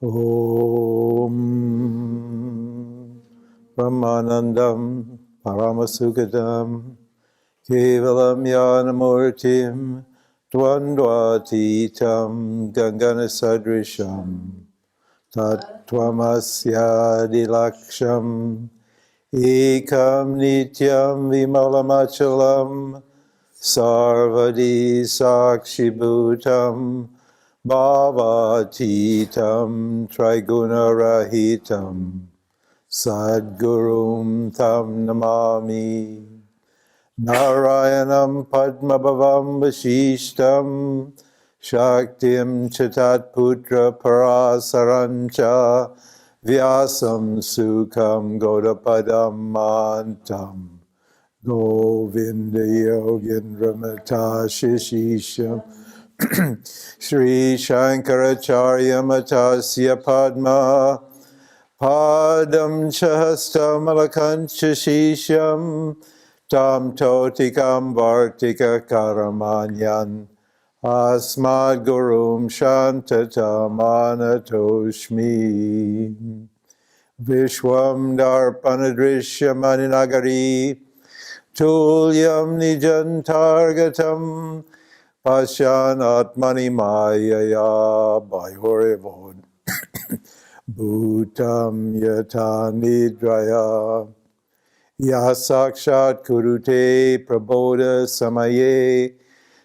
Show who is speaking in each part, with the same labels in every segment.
Speaker 1: Om Brahmanandam Paramasukadam Kevalam Yanamurtim Dvandvatitam Ganganasadrisham Tattvamasya Ekam Nityam Vimalamachalam Sarvadi Sakshibhutam Bhavatitam Trigunarahitam Sadgurum Tam Namami Narayanam Padmabhavam Vashishtam Shaktim Chitat Putra Parasarancha Vyasam Sukham Godapadam Mantam Govinda Yogendra Mata Shishisham Sri Shankaracharya Matasya Padma Padam Chahastam Alakancha Shisham Tam Totikam Vartika Karamanyan Asmad Gurum Shantata Manatoshmi Vishwam Darpanadrishya Maninagari Tulyam Nijantargatam Pasyan Atmani Mayaya Bhayurevod Bhutam Yata Nidraya Yasakshat Kurute Prabodha Samaye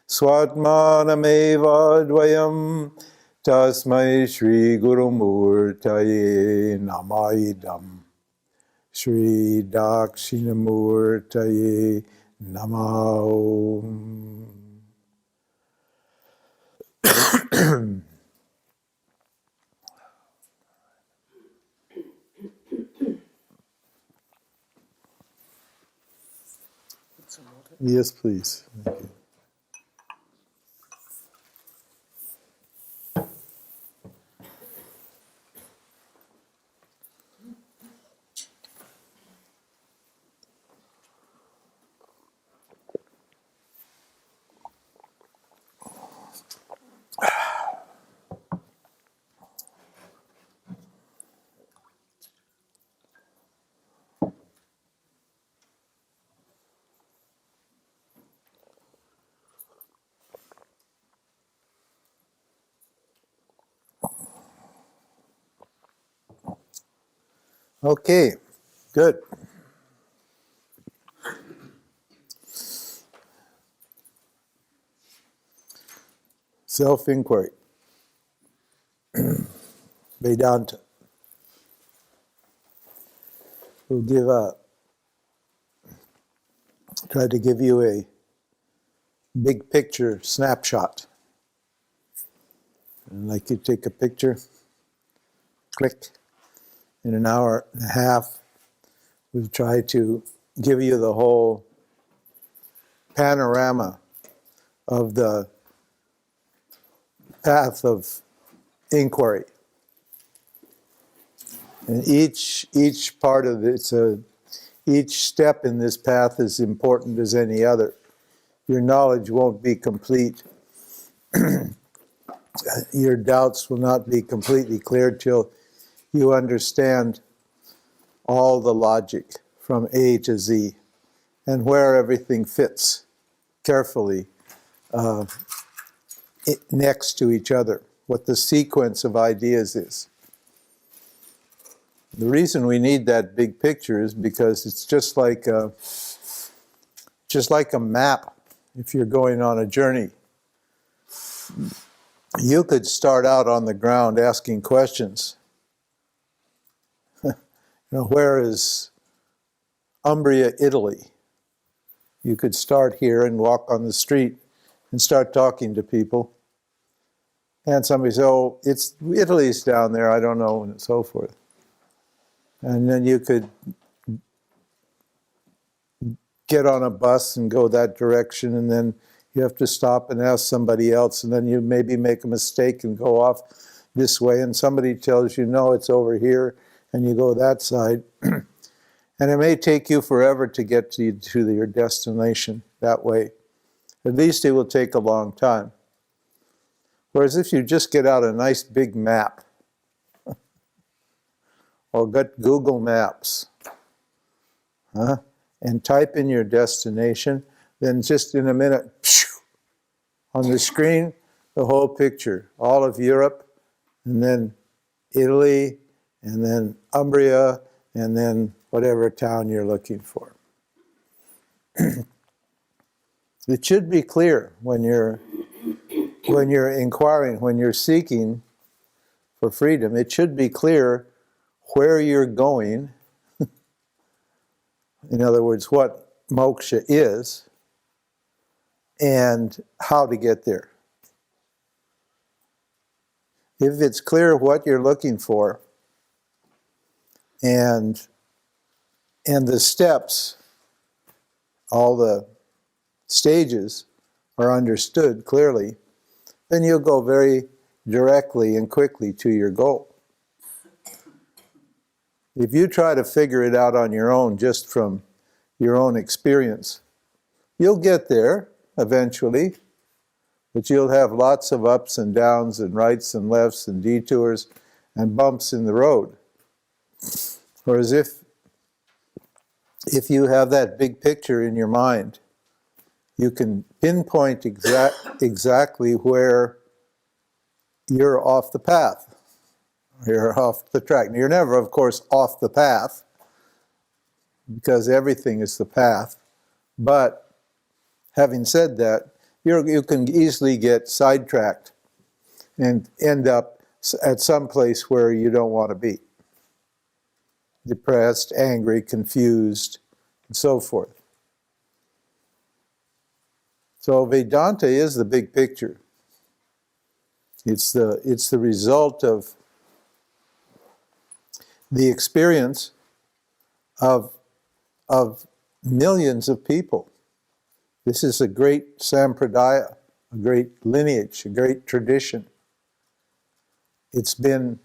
Speaker 1: Swatmanameva Dvayam Tasmai Shri Gurumurtaye Namaidam Shri Dakshinamurtaye Namah. Yes, please. Thank you. Okay, good. Self-inquiry. Vedanta. We'll try to give you a big picture snapshot. And like you take a picture, click, in an hour and a half, we'll try to give you the whole panorama of the path of inquiry. And each part of it, each step in this path is important as any other. Your knowledge won't be complete. Your doubts will not be completely cleared till you understand all the logic from A to Z and where everything fits carefully next to each other, what the sequence of ideas is. The reason we need that big picture is because it's just like a map. If you're going on a journey, you could start out on the ground asking questions. Where is Umbria, Italy? You could start here and walk on the street and start talking to people. And somebody says, oh, Italy's down there, I don't know, and so forth. And then you could get on a bus and go that direction, and then you have to stop and ask somebody else, and then you maybe make a mistake and go off this way, and somebody tells you, no, it's over here, and you go that side. And it may take you forever to get to your destination that way. At least it will take a long time. Whereas if you just get out a nice big map, or get Google Maps, and type in your destination, then just in a minute, on the screen, the whole picture, all of Europe, and then Italy, and then Umbria, and then whatever town you're looking for. It should be clear when you're inquiring, when you're seeking for freedom, it should be clear where you're going. In other words, what moksha is and how to get there. If it's clear what you're looking for and the steps, all the stages are understood clearly, then you'll go very directly and quickly to your goal. If you try to figure it out on your own, just from your own experience, you'll get there eventually, but you'll have lots of ups and downs and rights and lefts and detours and bumps in the road. Whereas if you have that big picture in your mind, you can pinpoint exactly where you're off the path. You're off the track. You're never, of course, off the path, because everything is the path. But having said that, you can easily get sidetracked and end up at some place where you don't want to be. Depressed, angry, confused, and so forth. So Vedanta is the big picture. It's the result of the experience of millions of people. This is a great sampradaya, a great lineage, a great tradition. It's been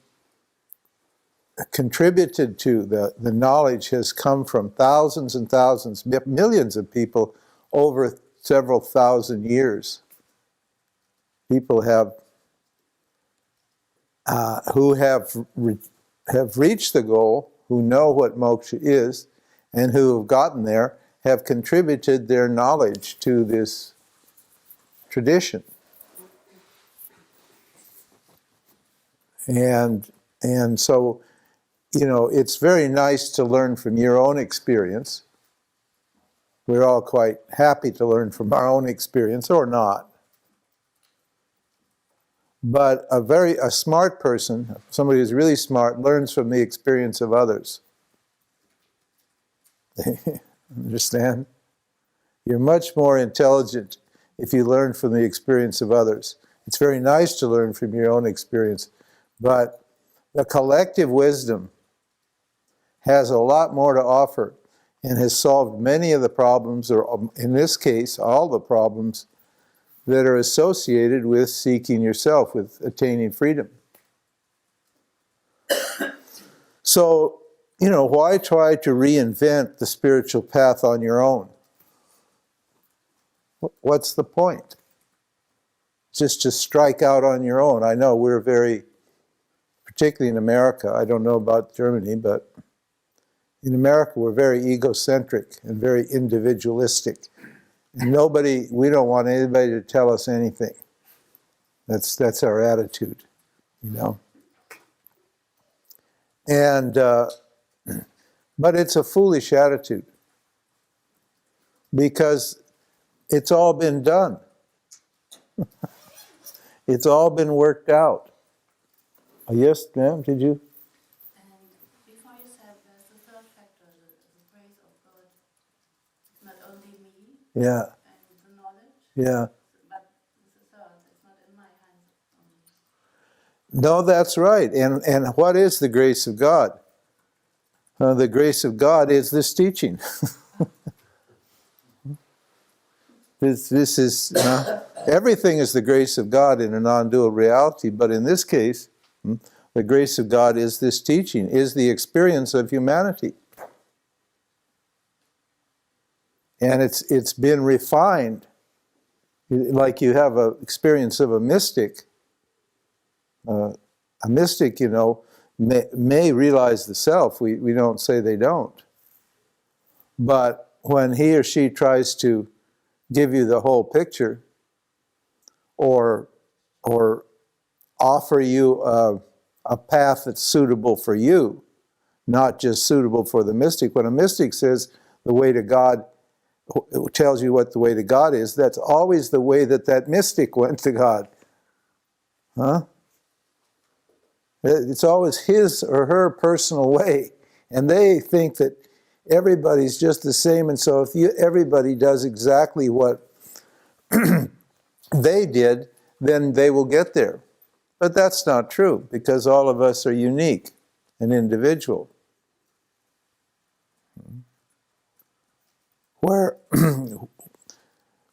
Speaker 1: contributed to, the knowledge has come from thousands and thousands, millions of people over several thousand years. People have who have reached the goal, who know what moksha is, and who have gotten there, have contributed their knowledge to this tradition. And so, it's very nice to learn from your own experience. We're all quite happy to learn from our own experience, or not. But a smart person, somebody who's really smart, learns from the experience of others. Understand? You're much more intelligent if you learn from the experience of others. It's very nice to learn from your own experience, but the collective wisdom has a lot more to offer and has solved many of the problems, or in this case, all the problems that are associated with seeking yourself, with attaining freedom. So, why try to reinvent the spiritual path on your own? What's the point? Just to strike out on your own. I know we're very, particularly in America, I don't know about Germany, but in America we're very egocentric and very individualistic. And we don't want anybody to tell us anything. That's our attitude, And, but it's a foolish attitude, because it's all been done. It's all been worked out. Yes, ma'am, did you?
Speaker 2: And before you said there's the third factor, the grace of God. It's not only me.
Speaker 1: Yeah.
Speaker 2: And the knowledge.
Speaker 1: Yeah.
Speaker 2: But it's the third. It's not in my hands only.
Speaker 1: No, that's right. And what is the grace of God? The grace of God is this teaching. This is everything is the grace of God in a non-dual reality, but in this case, the grace of God is this teaching, is the experience of humanity. And it's been refined, like you have an experience of a mystic. A mystic, may realize the self. We don't say they don't. But when he or she tries to give you the whole picture, or offer you a path that's suitable for you, not just suitable for the mystic. When a mystic says the way to God, tells you what the way to God is, that's always the way that mystic went to God. Huh? It's always his or her personal way. And they think that everybody's just the same, and so if everybody does exactly what they did, then they will get there. But that's not true, because all of us are unique and individual.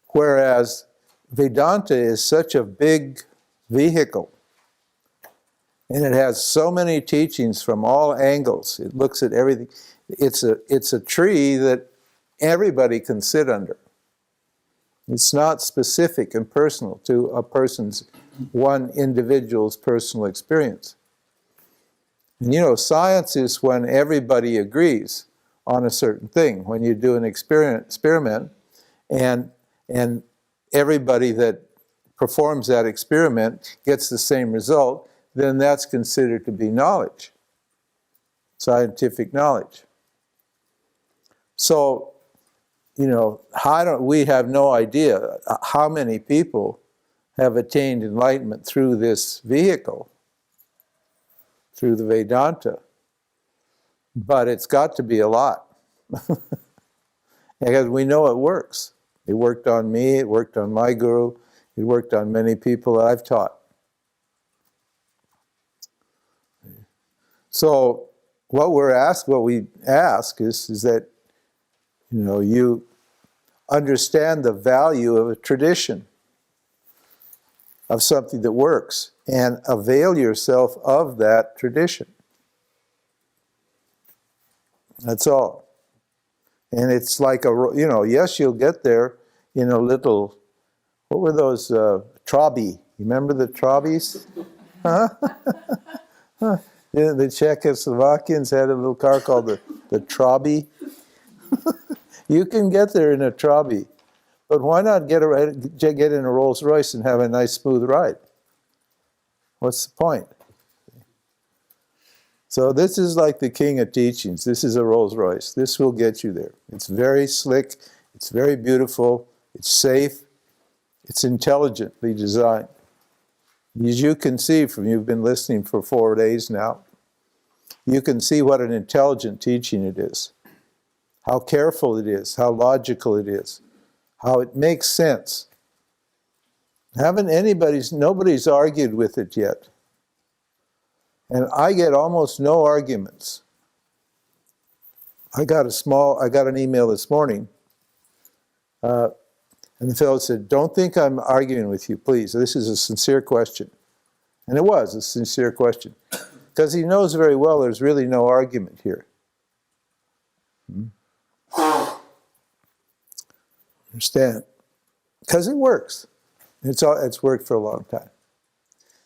Speaker 1: Whereas Vedanta is such a big vehicle, and it has so many teachings from all angles. It looks at everything. It's a tree that everybody can sit under. It's not specific and personal to a person's, one individual's personal experience. And you know, science is when everybody agrees on a certain thing. When you do an experiment and everybody that performs that experiment gets the same result, then that's considered to be knowledge, scientific knowledge. So, you know, we have no idea how many people have attained enlightenment through this vehicle, through the Vedanta. But it's got to be a lot. Because we know it works. It worked on me, it worked on my guru, it worked on many people that I've taught. So what we ask is that, you know, you understand the value of a tradition, of something that works, and avail yourself of that tradition. That's all. And it's like you know, yes, you'll get there in a little, what were those, Trabi? You remember the Trabis? Huh? The Czechoslovakians had a little car called the Trabi. You can get there in a Trabi, but why not get in a Rolls Royce and have a nice smooth ride? What's the point? So this is like the king of teachings. This is a Rolls Royce. This will get you there. It's very slick. It's very beautiful. It's safe. It's intelligently designed. As you can see from, you've been listening for 4 days now, you can see what an intelligent teaching it is. How careful it is, how logical it is, how it makes sense. Nobody's argued with it yet. And I get almost no arguments. I got an email this morning, and the fellow said, "Don't think I'm arguing with you, please. This is a sincere question." And it was a sincere question, because he knows very well there's really no argument here. Understand? Because it works. It's worked for a long time.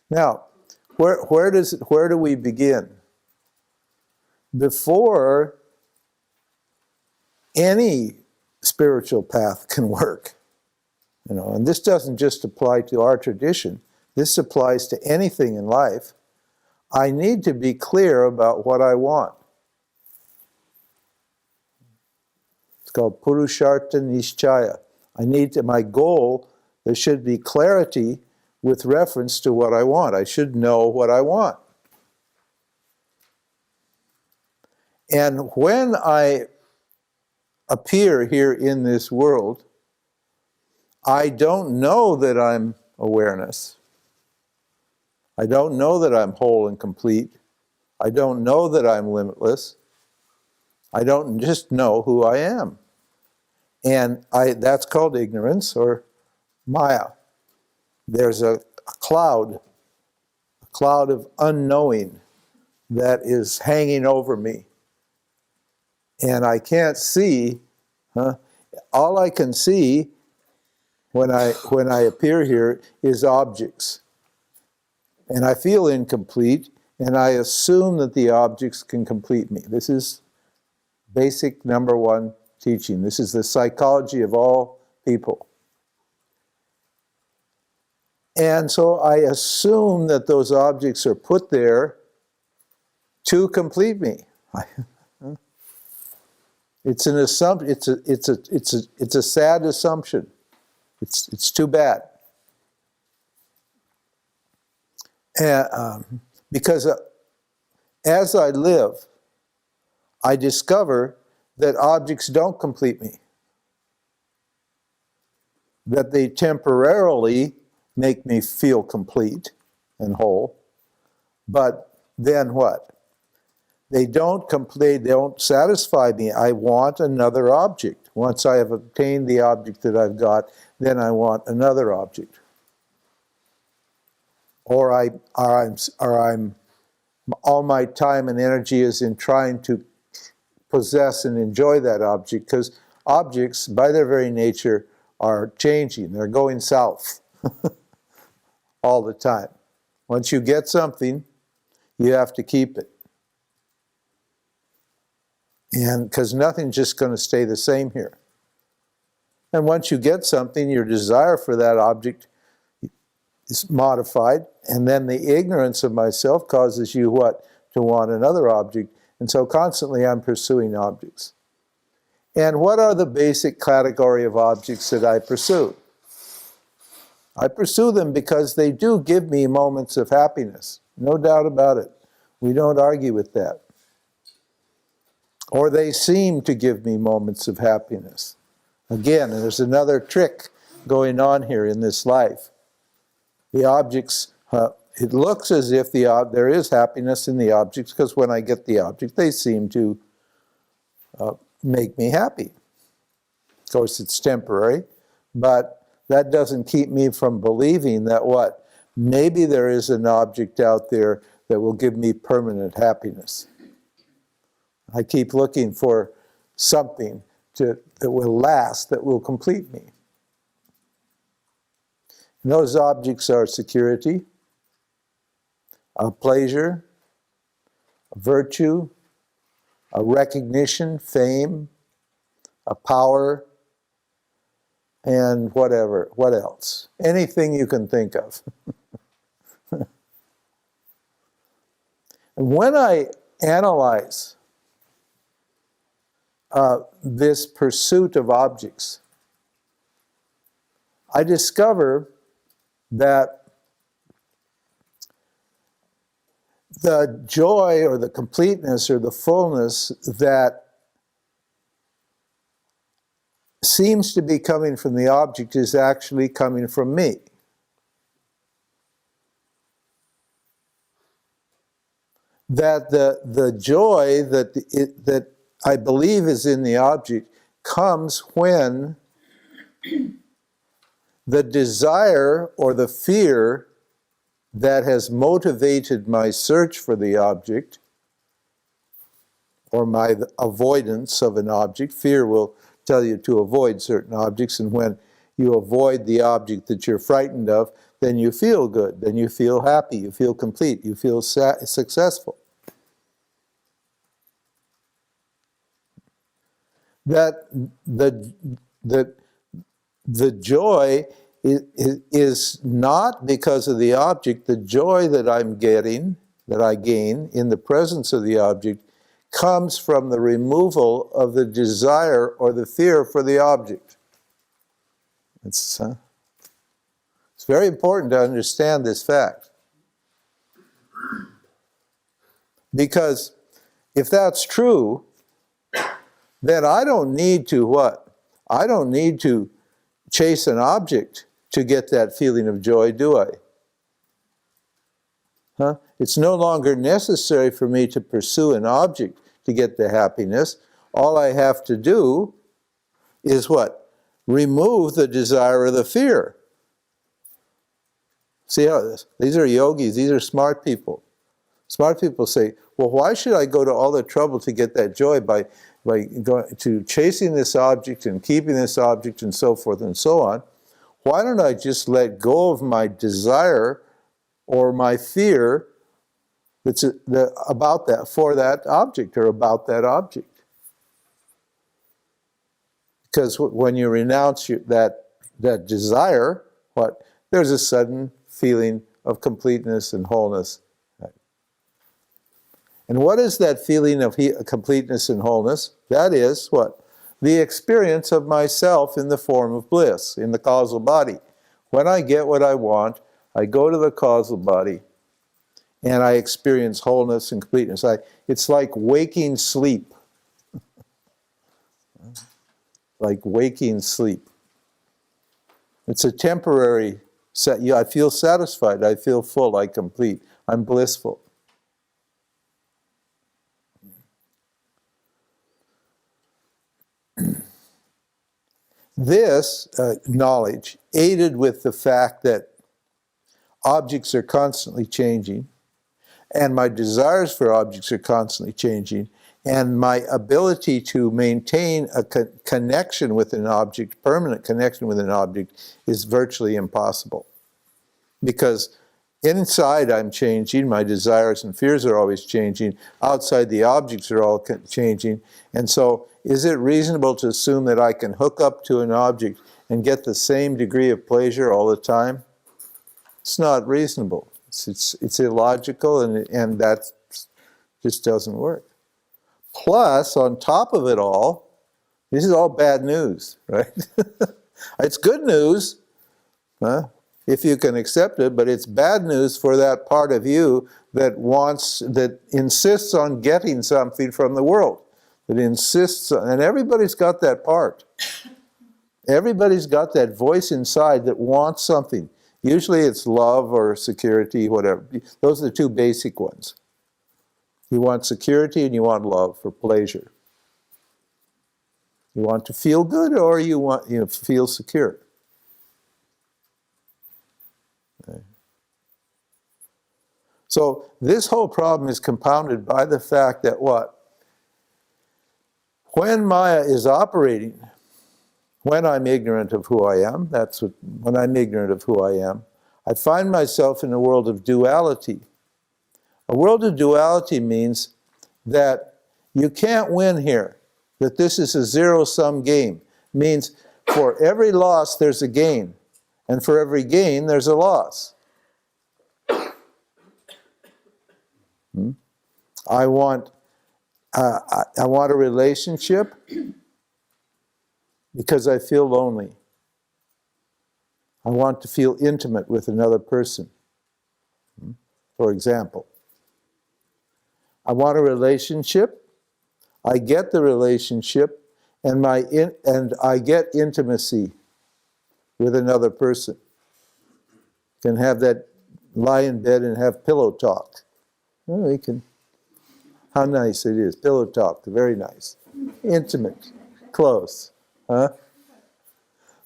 Speaker 1: Now, where do we begin? Before any spiritual path can work, you know, and this doesn't just apply to our tradition. This applies to anything in life. I need to be clear about what I want. It's called Purushartha Nishchaya. My goal, there should be clarity with reference to what I want. I should know what I want. And when I appear here in this world, I don't know that I'm awareness. I don't know that I'm whole and complete. I don't know that I'm limitless. I don't just know who I am. And that's called ignorance or Maya. There's a cloud of unknowing that is hanging over me. And I can't see, all I can see when I appear here is objects. And I feel incomplete, and I assume that the objects can complete me. This is basic number one teaching. This is the psychology of all people. And so I assume that those objects are put there to complete me. It's an assumption. It's a sad assumption. It's too bad. And, because as I live, I discover that objects don't complete me. That they temporarily make me feel complete and whole, but then what? They don't satisfy me. I want another object. Once I have obtained the object that I've got, then I want another object. Or I'm all my time and energy is in trying to possess and enjoy that object, because objects, by their very nature, are changing. They're going south all the time. Once you get something, you have to keep it. And because nothing's just going to stay the same here. And once you get something, your desire for that object is modified, and then the ignorance of myself causes you what? To want another object. And so constantly I'm pursuing objects. And what are the basic category of objects that I pursue? I pursue them because they do give me moments of happiness. No doubt about it. We don't argue with that. Or they seem to give me moments of happiness. Again, there's another trick going on here in this life. The objects, it looks as if there is happiness in the objects, because when I get the object, they seem to make me happy. Of course, it's temporary, but that doesn't keep me from believing that what? Maybe there is an object out there that will give me permanent happiness. I keep looking for something that will last, that will complete me. And those objects are security, a pleasure, a virtue, a recognition, fame, a power, and whatever. What else? Anything you can think of. And when I analyze this pursuit of objects, I discover that the joy or the completeness or the fullness that seems to be coming from the object is actually coming from me. That the joy that I believe is in the object comes when the desire or the fear that has motivated my search for the object, or my avoidance of an object. Fear will tell you to avoid certain objects, and when you avoid the object that you're frightened of, then you feel good, then you feel happy, you feel complete, you feel successful. That the joy is not because of the object. The joy that I'm getting, that I gain in the presence of the object, comes from the removal of the desire or the fear for the object. It's very important to understand this fact. Because if that's true, then I don't need to what? I don't need to chase an object to get that feeling of joy, do I? It's no longer necessary for me to pursue an object to get the happiness. All I have to do is what? Remove the desire or the fear. See how this? These are yogis, these are smart people. Smart people say, well, why should I go to all the trouble to get that joy by going to chasing this object and keeping this object and so forth and so on? Why don't I just let go of my desire or my fear that's about that, for that object or about that object. Because when you renounce that desire, what? There's a sudden feeling of completeness and wholeness. And what is that feeling of completeness and wholeness? That is what? The experience of myself in the form of bliss, in the causal body. When I get what I want, I go to the causal body and I experience wholeness and completeness. It's like waking sleep. Like waking sleep. It's a temporary I feel satisfied, I feel full, I complete, I'm blissful. This knowledge, aided with the fact that objects are constantly changing, and my desires for objects are constantly changing, and my ability to maintain a connection with an object, permanent connection with an object, is virtually impossible. Because inside I'm changing, my desires and fears are always changing, outside the objects are all changing, and so is it reasonable to assume that I can hook up to an object and get the same degree of pleasure all the time? It's not reasonable. It's illogical, and that just doesn't work. Plus, on top of it all, this is all bad news, right? It's good news, if you can accept it, but it's bad news for that part of you that insists on getting something from the world. That insists, and everybody's got that part. Everybody's got that voice inside that wants something. Usually it's love or security, whatever. Those are the two basic ones. You want security and you want love for pleasure. You want to feel good or you want to feel secure. Okay. So this whole problem is compounded by the fact that what? When Maya is operating, when I'm ignorant of who I am, when I'm ignorant of who I am, I find myself in a world of duality. A world of duality means that you can't win here, that this is a zero-sum game. It means for every loss there's a gain, and for every gain there's a loss. I want a relationship because I feel lonely. I want to feel intimate with another person, for example. I want a relationship, I get the relationship, and I get intimacy with another person. Can have that, lie in bed and have pillow talk. Oh, we can. How nice it is, pillow talk, very nice. Intimate, close,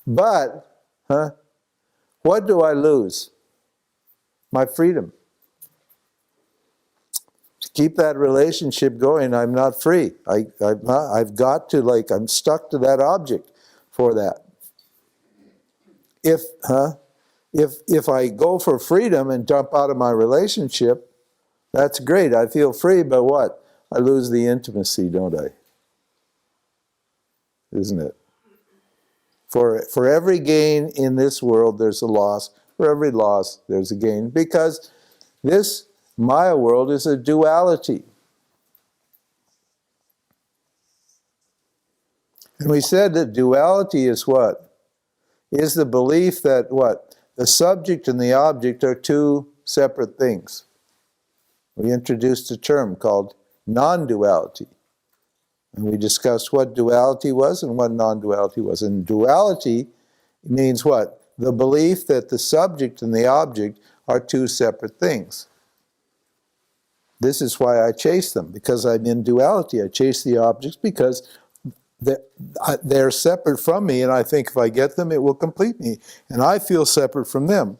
Speaker 1: But, what do I lose? My freedom. To keep that relationship going, I'm not free. I've got to, I'm stuck to that object for that. If I go for freedom and dump out of my relationship, that's great. I feel free, but what? I lose the intimacy, don't I? Isn't it? For every gain in this world, there's a loss. For every loss, there's a gain. Because this Maya world is a duality. And we said that duality is what? Is the belief that what? The subject and the object are two separate things. We introduced a term called non-duality. And we discussed what duality was and what non-duality was. And duality means what? The belief that the subject and the object are two separate things. This is why I chase them, because I'm in duality. I chase the objects because they're separate from me, and I think if I get them, it will complete me. And I feel separate from them.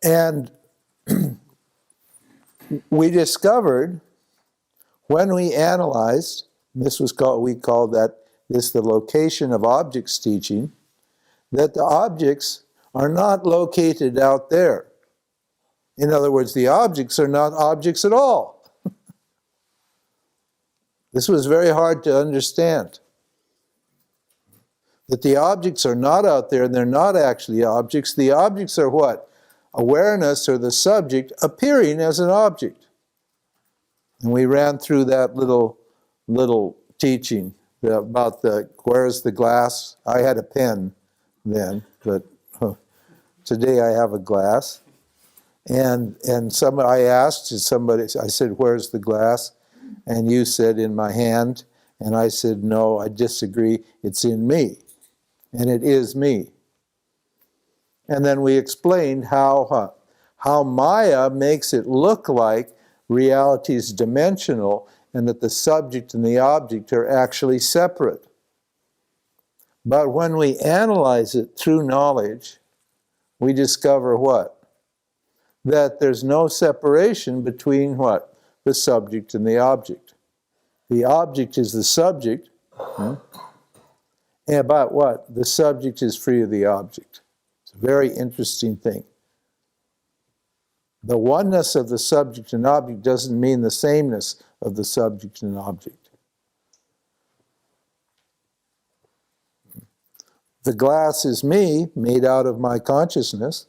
Speaker 1: And we discovered when we analyzed, we called this the location of objects teaching, that the objects are not located out there. In other words, the objects are not objects at all. This was very hard to understand. That the objects are not out there and they're not actually objects. The objects are what? Awareness, or the subject, appearing as an object. And we ran through that little teaching about where's the glass. I had a pen then, but today I have a glass. And I asked somebody, I said, where's the glass? And you said, in my hand. And I said, no, I disagree, it's in me. And it is me. And then we explained how Maya makes it look like reality is dimensional and that the subject and the object are actually separate. But when we analyze it through knowledge, we discover what? That there's no separation between what? The subject and the object. The object is the subject. And about what? The subject is free of the object. It's a very interesting thing. The oneness of the subject and object doesn't mean the sameness of the subject and object. The glass is me, made out of my consciousness,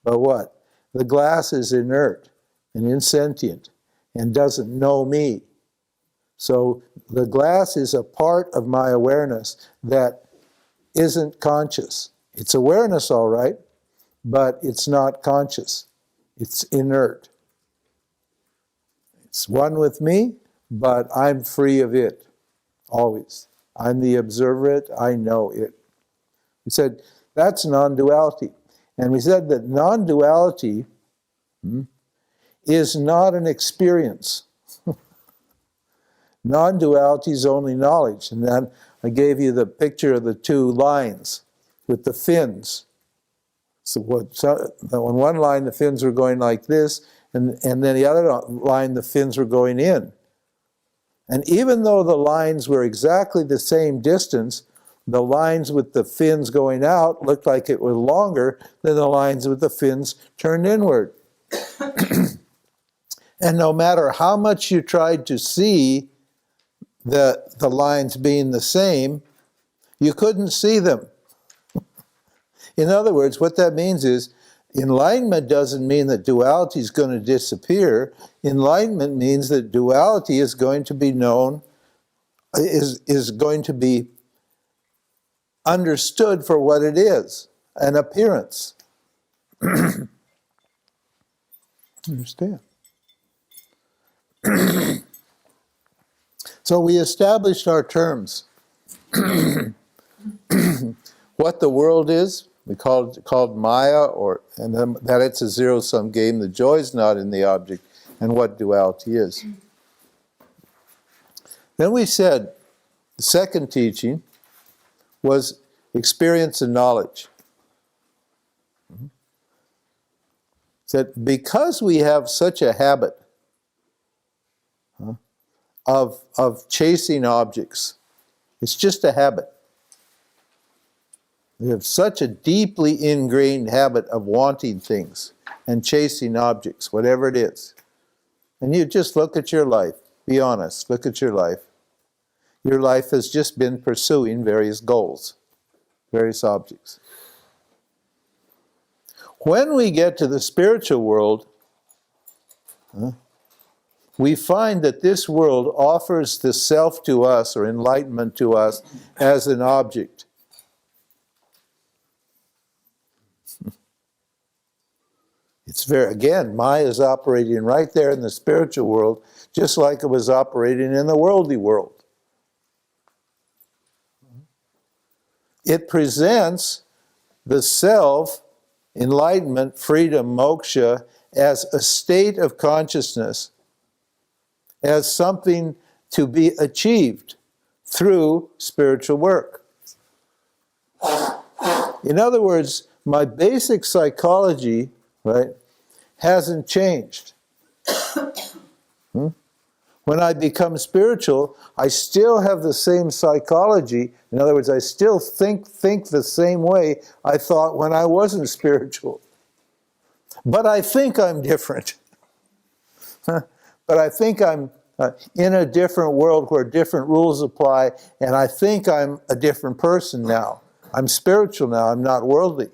Speaker 1: but what? The glass is inert and insentient and doesn't know me. So the glass is a part of my awareness that isn't conscious. It's awareness, all right, but it's not conscious. It's inert. It's one with me, but I'm free of it, always. I'm the observer it, I know it. We said that's non-duality. And we said that non-duality is not an experience. Non-duality is only knowledge. And then I gave you the picture of the two lines with the fins. So on one line the fins were going like this, and then the other line the fins were going in. And even though the lines were exactly the same distance, the lines with the fins going out looked like it was longer than the lines with the fins turned inward. And no matter how much you tried to see the lines being the same, you couldn't see them. In other words, what that means is enlightenment doesn't mean that duality is going to disappear. Enlightenment means that duality is going to be known, is going to be understood for what it is, an appearance. Understand? So we established our terms. What the world is, we called Maya, and then that it's a zero-sum game. The joy is not in the object, and what duality is. Then we said the second teaching was experience and knowledge. Said because we have such a habit of chasing objects, it's just a habit. We have such a deeply ingrained habit of wanting things and chasing objects, whatever it is. And you just look at your life. Be honest. Look at your life. Your life has just been pursuing various goals, various objects. When we get to the spiritual world, we find that this world offers the self to us, or enlightenment to us, as an object. It's again, Maya is operating right there in the spiritual world, just like it was operating in the worldly world. It presents the self, enlightenment, freedom, moksha, as a state of consciousness, as something to be achieved through spiritual work. In other words, my basic psychology, right, hasn't changed. When I become spiritual, I still have the same psychology. In other words, I still think the same way I thought when I wasn't spiritual. But I think I'm different. But I think I'm in a different world where different rules apply, and I think I'm a different person now. I'm spiritual now, I'm not worldly.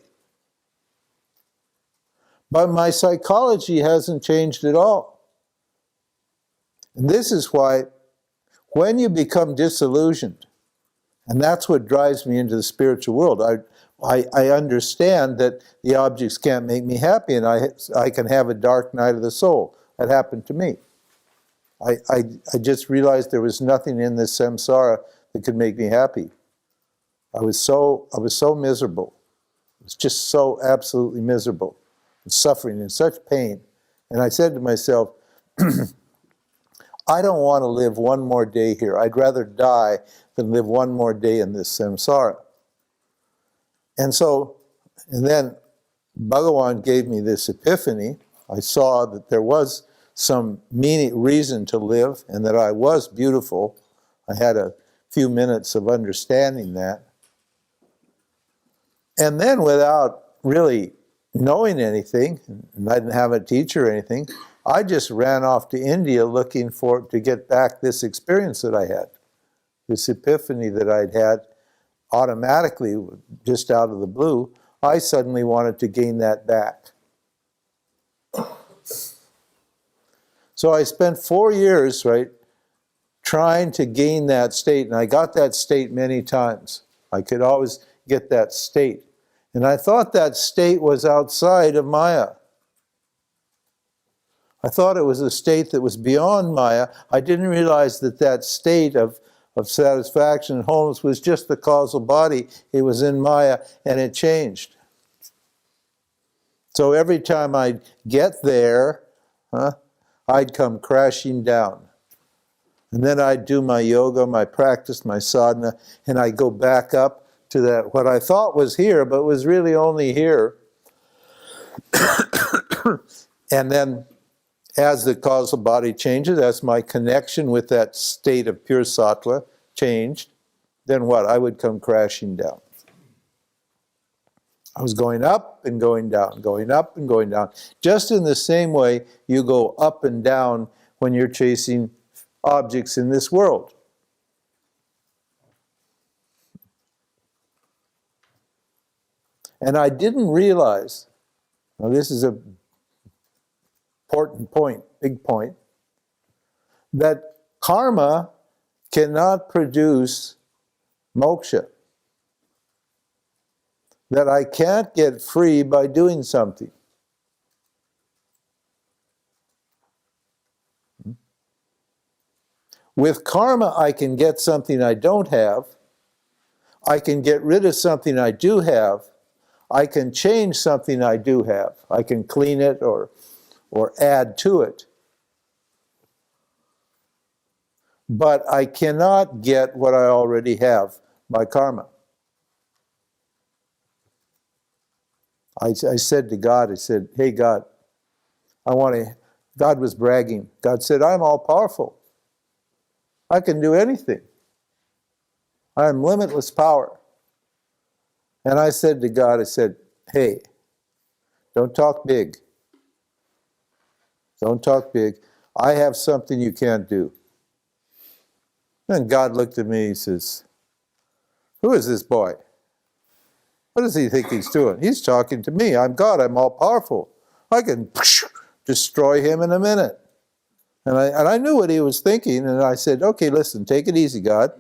Speaker 1: But my psychology hasn't changed at all. And this is why when you become disillusioned, and that's what drives me into the spiritual world, I understand that the objects can't make me happy, and I can have a dark night of the soul. That happened to me. I just realized there was nothing in this samsara that could make me happy. I was so miserable. I was just so absolutely miserable, and suffering in such pain. And I said to myself, I don't want to live one more day here. I'd rather die than live one more day in this samsara. And then Bhagavan gave me this epiphany. I saw that there was some reason to live, and that I was beautiful. I had a few minutes of understanding that. And then, without really knowing anything, and I didn't have a teacher or anything, I just ran off to India looking to get back this experience that I had, this epiphany that I'd had automatically, just out of the blue. I suddenly wanted to gain that back. So I spent 4 years, trying to gain that state, and I got that state many times. I could always get that state. And I thought that state was outside of Maya. I thought it was a state that was beyond Maya. I didn't realize that that state of satisfaction and wholeness was just the causal body. It was in Maya, and it changed. So every time I'd get there, I'd come crashing down. And then I'd do my yoga, my practice, my sadhana, and I'd go back up to that, what I thought was here, but was really only here. And then, as the causal body changes, as my connection with that state of pure sattva changed, then what? I would come crashing down. I was going up and going down, going up and going down. Just in the same way you go up and down when you're chasing objects in this world. And I didn't realize, now this is an important point, big point, that karma cannot produce moksha. That I can't get free by doing something. With karma, I can get something I don't have. I can get rid of something I do have. I can change something I do have. I can clean it or add to it. But I cannot get what I already have by karma. I said to God, I said, hey God, God was bragging. God said, I'm all powerful. I can do anything. I am limitless power. And I said to God, I said, hey, don't talk big. Don't talk big. I have something you can't do. And God looked at me, he says, who is this boy? What does he think he's doing? He's talking to me. I'm God. I'm all powerful. I can destroy him in a minute. And I knew what he was thinking, and I said, okay, listen, take it easy, God.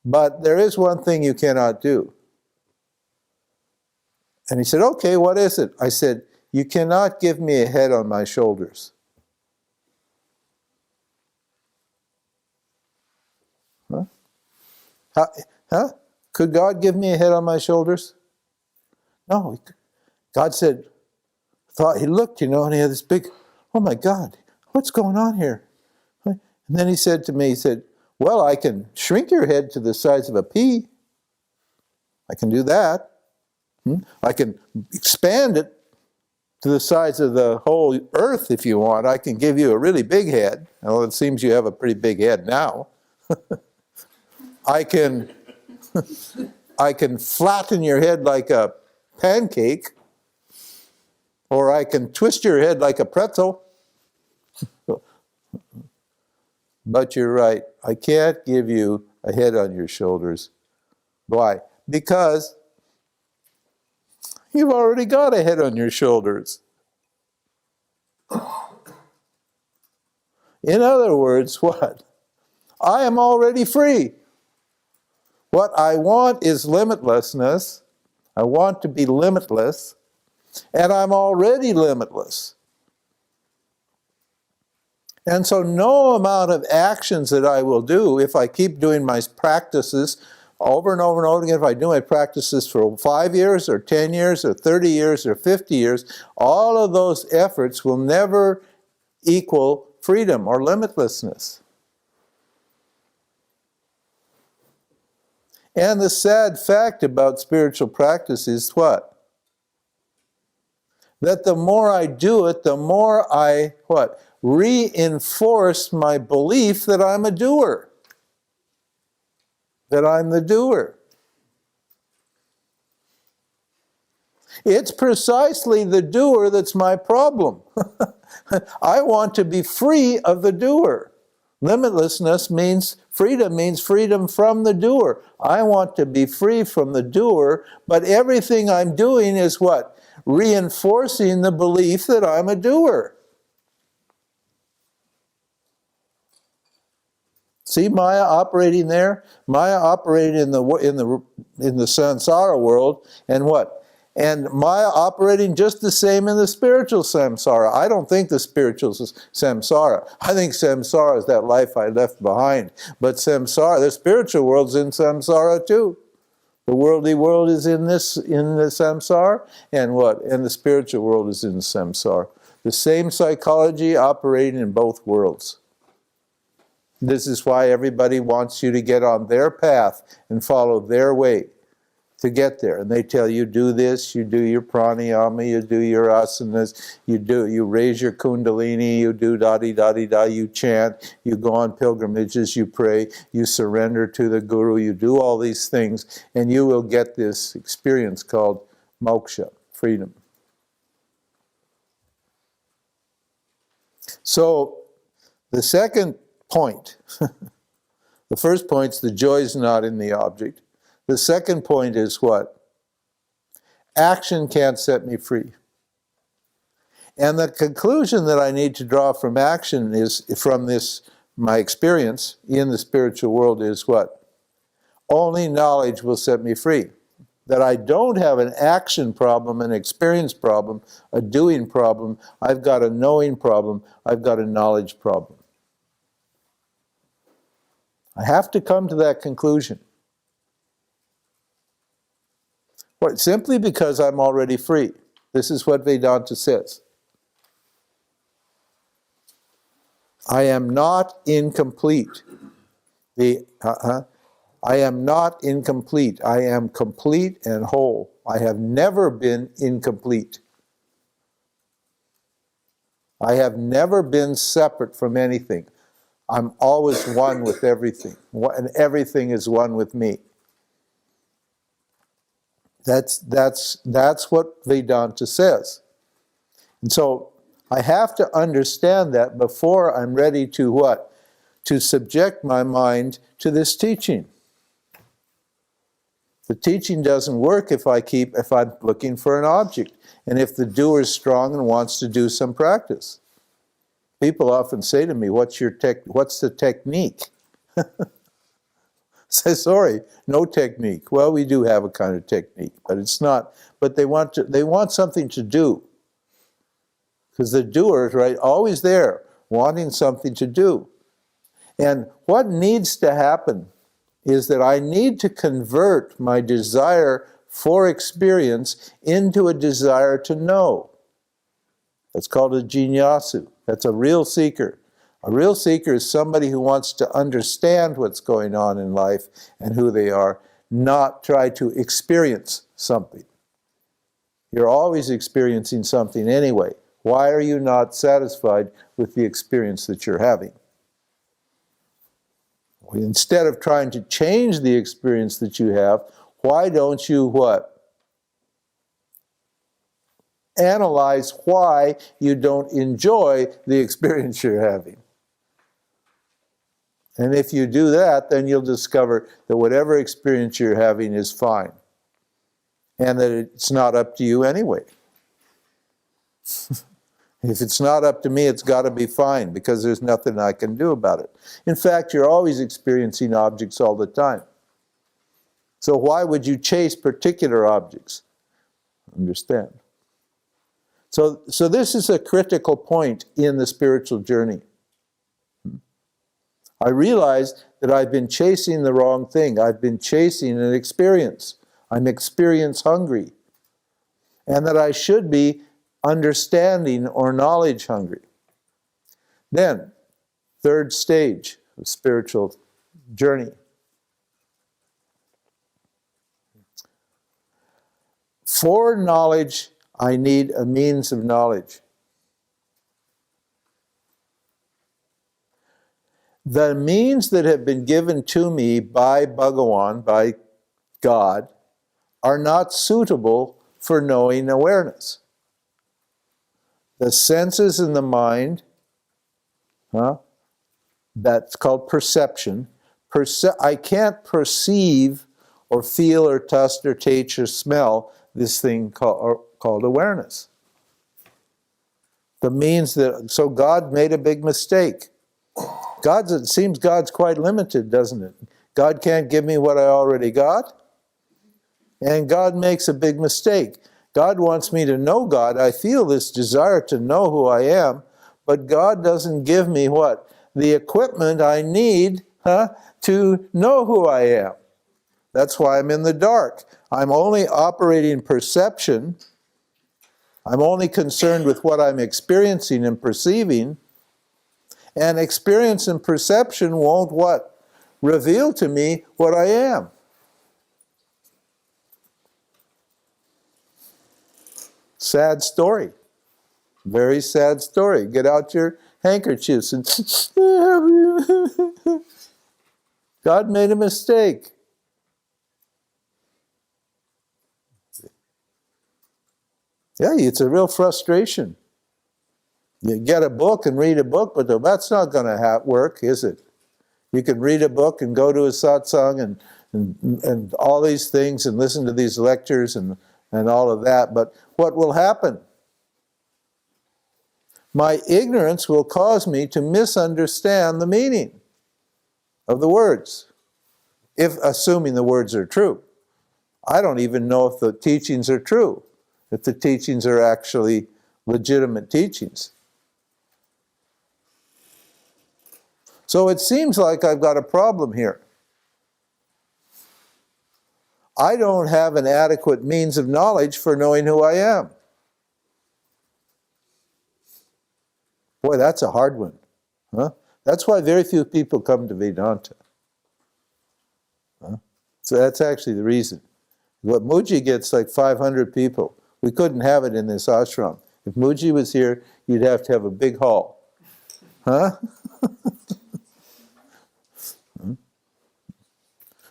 Speaker 1: But there is one thing you cannot do. And he said, okay, what is it? I said, you cannot give me a head on my shoulders. Huh? Could God give me a head on my shoulders? No. God said, he looked, and he had this big, oh my God, what's going on here? And then he said to me, he said, well, I can shrink your head to the size of a pea. I can do that. I can expand it to the size of the whole earth if you want. I can give you a really big head. Well, it seems you have a pretty big head now. I can flatten your head like a pancake. Or I can twist your head like a pretzel. But you're right. I can't give you a head on your shoulders. Why? Because you've already got a head on your shoulders. In other words, what? I am already free. What I want is limitlessness. I want to be limitless, and I'm already limitless. And so no amount of actions that I will do, if I keep doing my practices over and over and over again, if I do my practices for 5 years or 10 years or 30 years or 50 years, all of those efforts will never equal freedom or limitlessness. And the sad fact about spiritual practice is what? That the more I do it, the more I, what? Reinforce my belief that I'm a doer. That I'm the doer. It's precisely the doer that's my problem. I want to be free of the doer. Limitlessness means freedom from the doer. I want to be free from the doer, but everything I'm doing is what? Reinforcing the belief that I'm a doer. See Maya operating there? Maya operating in the samsara world, and what? And Maya operating just the same in the spiritual samsara. I don't think the spiritual is samsara. I think samsara is that life I left behind. But samsara, the spiritual world's in samsara too. The worldly world is in the samsara, and what? And the spiritual world is in the samsara. The same psychology operating in both worlds. This is why everybody wants you to get on their path and follow their way to get there. And they tell you, do this, you do your pranayama, you do your asanas, you raise your kundalini, you do da-di-da-di-da, you chant, you go on pilgrimages, you pray, you surrender to the guru, you do all these things, and you will get this experience called moksha, freedom. So, the second point, the first point is the joy is not in the object. The second point is what? Action can't set me free. And the conclusion that I need to draw from action is, from this, my experience in the spiritual world is what? Only knowledge will set me free. That I don't have an action problem, an experience problem, a doing problem. I've got a knowing problem. I've got a knowledge problem. I have to come to that conclusion. What? Simply because I'm already free. This is what Vedanta says. I am not incomplete. I am not incomplete. I am complete and whole. I have never been incomplete. I have never been separate from anything. I'm always one with everything, and everything is one with me. That's what Vedanta says. And so I have to understand that before I'm ready to what? To subject my mind to this teaching. The teaching doesn't work if I'm looking for an object, and if the doer is strong and wants to do some practice. People often say to me, what's the technique? Say, sorry, no technique. Well, we do have a kind of technique, but it's not. But they want something to do. Because the doer is right, always there, wanting something to do. And what needs to happen is that I need to convert my desire for experience into a desire to know. That's called a jiññāsu. That's a real seeker. A real seeker is somebody who wants to understand what's going on in life and who they are, not try to experience something. You're always experiencing something anyway. Why are you not satisfied with the experience that you're having? Instead of trying to change the experience that you have, why don't you what? analyze why you don't enjoy the experience you're having. And if you do that, then you'll discover that whatever experience you're having is fine. And that it's not up to you anyway. If it's not up to me, it's got to be fine, because there's nothing I can do about it. In fact, you're always experiencing objects all the time. So why would you chase particular objects? Understand? So this is a critical point in the spiritual journey. I realized that I've been chasing the wrong thing. I've been chasing an experience. I'm experience hungry. And that I should be understanding or knowledge hungry. Then, third stage of spiritual journey. For knowledge, I need a means of knowledge. The means that have been given to me by Bhagawan, by God, are not suitable for knowing awareness. The senses and the mind, that's called perception. I can't perceive or feel or taste or taste or smell this thing called awareness. So God made a big mistake. It seems God's quite limited, doesn't it? God can't give me what I already got. And God makes a big mistake. God wants me to know God. I feel this desire to know who I am, but God doesn't give me what? The equipment I need to know who I am. That's why I'm in the dark. I'm only operating perception. I'm only concerned with what I'm experiencing and perceiving. And experience and perception won't what? Reveal to me what I am. Sad story. Very sad story. Get out your handkerchiefs and God made a mistake. Yeah, it's a real frustration. You get a book and read a book, but that's not going to work, is it? You can read a book and go to a satsang and all these things and listen to these lectures and all of that, but what will happen? My ignorance will cause me to misunderstand the meaning of the words, assuming the words are true. I don't even know if the teachings are true, if the teachings are actually legitimate teachings. So it seems like I've got a problem here. I don't have an adequate means of knowledge for knowing who I am. Boy, that's a hard one. That's why very few people come to Vedanta. So that's actually the reason. What Mooji gets like 500 people. We couldn't have it in this ashram. If Mooji was here, you'd have to have a big hall.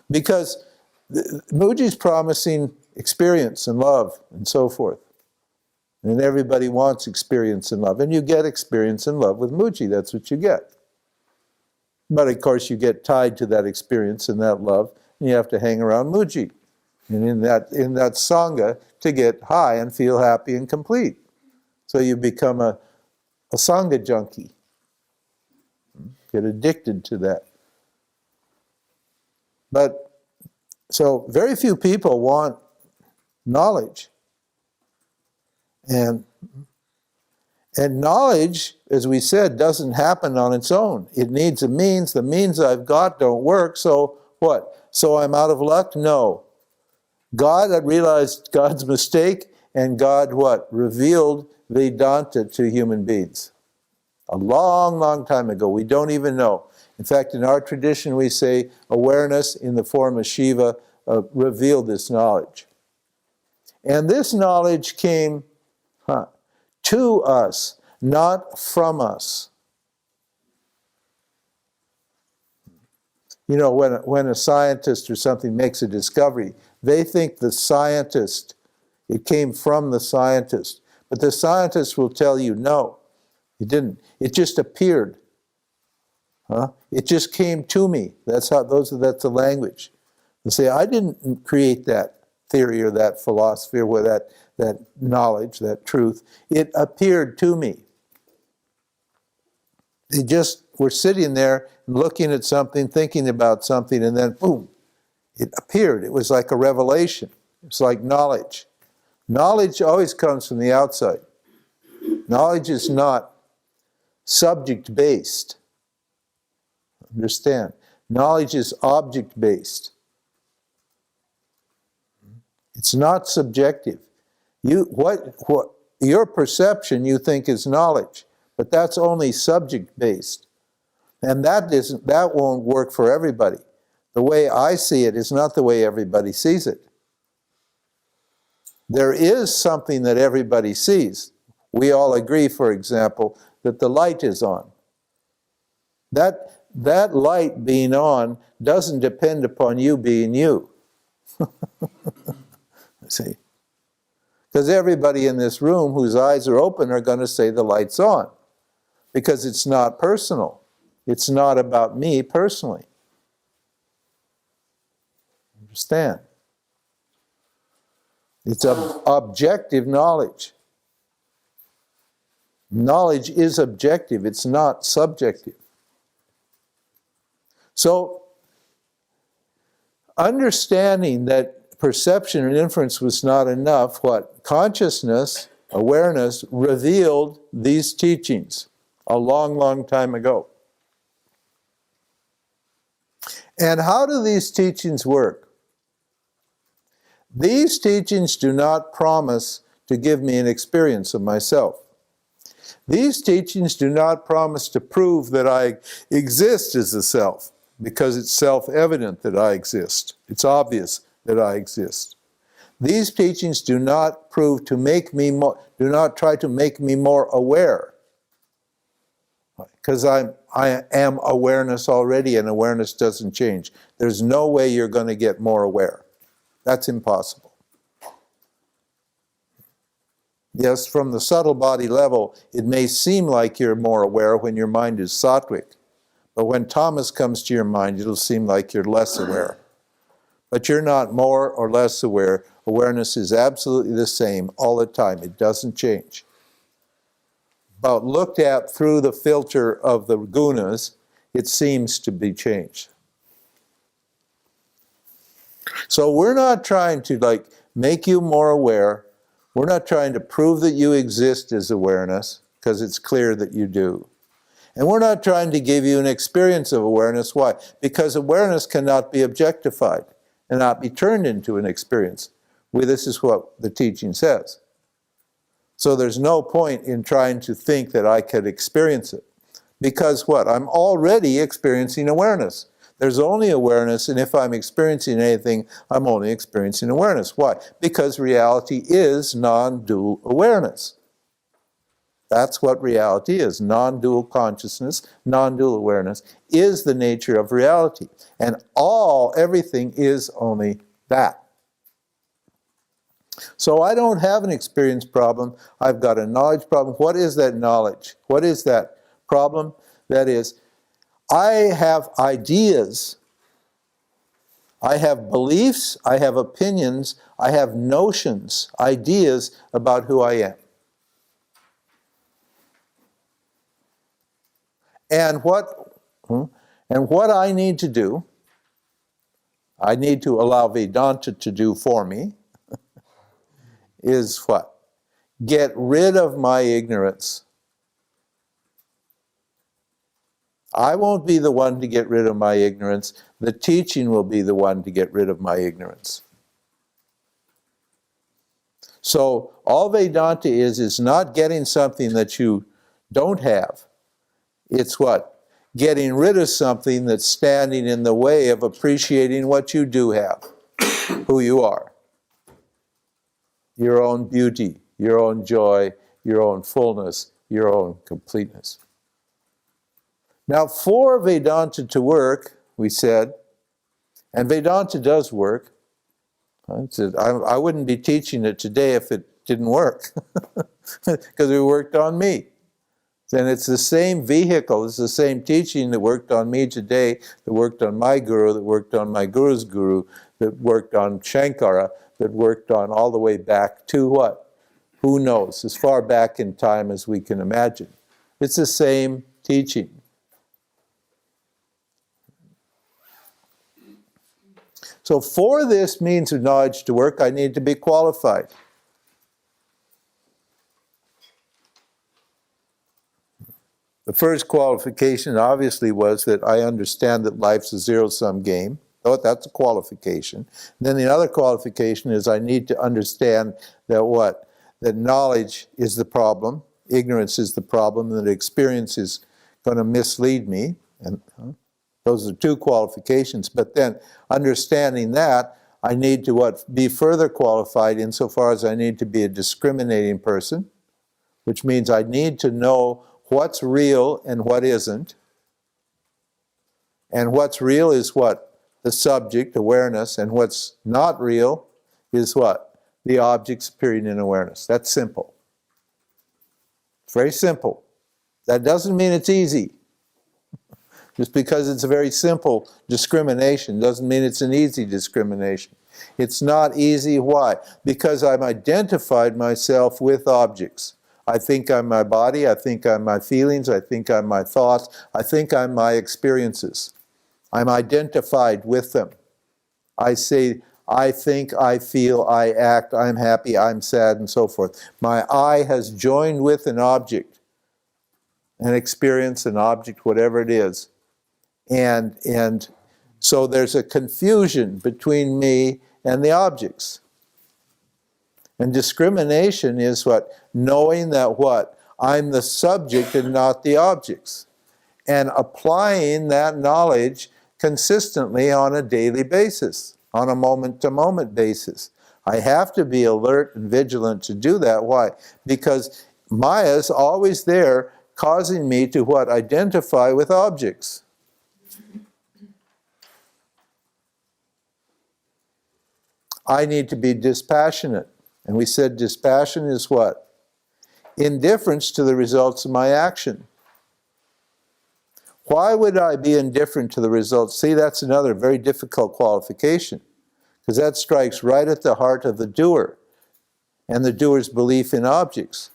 Speaker 1: Because Mooji's promising experience and love and so forth. And everybody wants experience and love. And you get experience and love with Mooji. That's what you get. But of course you get tied to that experience and that love, and you have to hang around Mooji. And in that Sangha to get high and feel happy and complete. So you become a Sangha junkie. Get addicted to that. But, so very few people want knowledge. And knowledge, as we said, doesn't happen on its own. It needs a means. The means I've got don't work, so what? So I'm out of luck? No. God had realized God's mistake, and God what? Revealed Vedanta to human beings. A long, long time ago. We don't even know. In fact, in our tradition we say awareness in the form of Shiva revealed this knowledge. And this knowledge came to us, not from us. You know, when a scientist or something makes a discovery, they think the scientist, it came from the scientist. But the scientists will tell you, no, it didn't. It just appeared. It just came to me. That's the language. They say, I didn't create that theory or that philosophy or that knowledge, that truth. It appeared to me. They just were sitting there looking at something, thinking about something, and then boom, it appeared. It was like a revelation. It's like knowledge. Knowledge always comes from the outside. Knowledge is not subject-based. Understand? Knowledge is object-based. It's not subjective. What your perception you think is knowledge, but that's only subject-based. And that won't work for everybody. The way I see it is not the way everybody sees it. There is something that everybody sees. We all agree, for example, that the light is on. That light being on doesn't depend upon you being you. See? Because everybody in this room whose eyes are open are going to say the light's on. Because it's not personal. It's not about me personally. Understand? It's objective knowledge. Knowledge is objective. It's not subjective. So, understanding that perception and inference was not enough, what? Consciousness, awareness, revealed these teachings a long, long time ago. And how do these teachings work? These teachings do not promise to give me an experience of myself. These teachings do not promise to prove that I exist as a self, because it's self-evident that I exist. It's obvious that I exist. These teachings do not prove to make me more, do not try to make me more aware. Because I am awareness already, and awareness doesn't change. There's no way you're going to get more aware. That's impossible. Yes, from the subtle body level, it may seem like you're more aware when your mind is sattvic. But when tamas comes to your mind, it'll seem like you're less aware. But you're not more or less aware. Awareness is absolutely the same all the time. It doesn't change. But looked at through the filter of the gunas, it seems to be changed. So we're not trying to make you more aware. We're not trying to prove that you exist as awareness, because it's clear that you do. And we're not trying to give you an experience of awareness. Why? Because awareness cannot be objectified and not be turned into an experience. This is what the teaching says. So there's no point in trying to think that I could experience it. Because what? I'm already experiencing awareness. There's only awareness, and if I'm experiencing anything, I'm only experiencing awareness. Why? Because reality is non-dual awareness. That's what reality is. Non-dual consciousness, non-dual awareness is the nature of reality. And everything is only that. So I don't have an experience problem. I've got a knowledge problem. What is that knowledge? What is that problem? That is, I have ideas, I have beliefs, I have opinions, I have notions, ideas about who I am. And what I need to do, I need to allow Vedanta to do for me, is what? Get rid of my ignorance. I won't be the one to get rid of my ignorance. The teaching will be the one to get rid of my ignorance. So all Vedanta is not getting something that you don't have. It's what? Getting rid of something that's standing in the way of appreciating what you do have, who you are. Your own beauty, your own joy, your own fullness, your own completeness. Now, for Vedanta to work, we said, and Vedanta does work. I wouldn't be teaching it today if it didn't work. because it worked on me. And it's the same vehicle, it's the same teaching that worked on me today, that worked on my guru, that worked on my guru's guru, that worked on Shankara, that worked on all the way back to what? Who knows? As far back in time as we can imagine. It's the same teaching. So for this means of knowledge to work, I need to be qualified. The first qualification obviously was that I understand that life's a zero-sum game. Oh, that's a qualification. And then the other qualification is I need to understand that what? That knowledge is the problem, ignorance is the problem, and that experience is going to mislead me. And those are two qualifications. But then understanding that, I need to what? Be further qualified insofar as I need to be a discriminating person, which means I need to know what's real and what isn't. And what's real is what? The subject, awareness, and what's not real is what? The objects appearing in awareness. That's simple. It's very simple. That doesn't mean it's easy. Just because it's a very simple discrimination doesn't mean it's an easy discrimination. It's not easy. Why? Because I've identified myself with objects. I think I'm my body, I think I'm my feelings, I think I'm my thoughts, I think I'm my experiences. I'm identified with them. I say, I think, I feel, I act, I'm happy, I'm sad, and so forth. My I has joined with an object, an experience, an object, whatever it is. And so there's a confusion between me and the objects. And discrimination is what? Knowing that what? I'm the subject and not the objects. And applying that knowledge consistently on a daily basis, on a moment-to-moment basis. I have to be alert and vigilant to do that. Why? Because Maya's always there causing me to what? Identify with objects. I need to be dispassionate. And we said dispassion is what? Indifference to the results of my action. Why would I be indifferent to the results? See, that's another very difficult qualification, because that strikes right at the heart of the doer and the doer's belief in objects.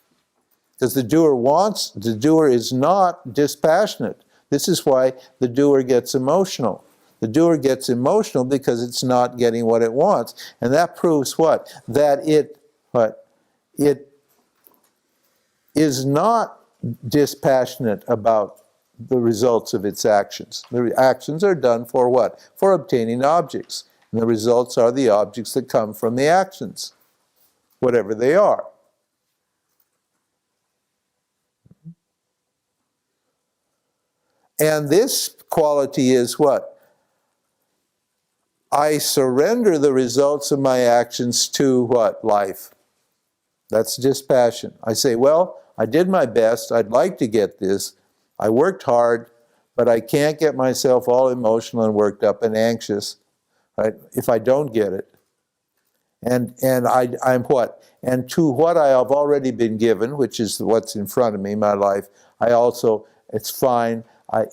Speaker 1: Because the doer is not dispassionate. This is why the doer gets emotional. The doer gets emotional because it's not getting what it wants. And that proves what? That it is not dispassionate about the results of its actions. The actions are done for what? For obtaining objects. And the results are the objects that come from the actions, whatever they are. And this quality is what? I surrender the results of my actions to what? Life. That's dispassion. I say, well, I did my best. I'd like to get this. I worked hard, but I can't get myself all emotional and worked up and anxious, right, if I don't get it. And I'm what? And to what I have already been given, which is what's in front of me, my life, I also, it's fine. I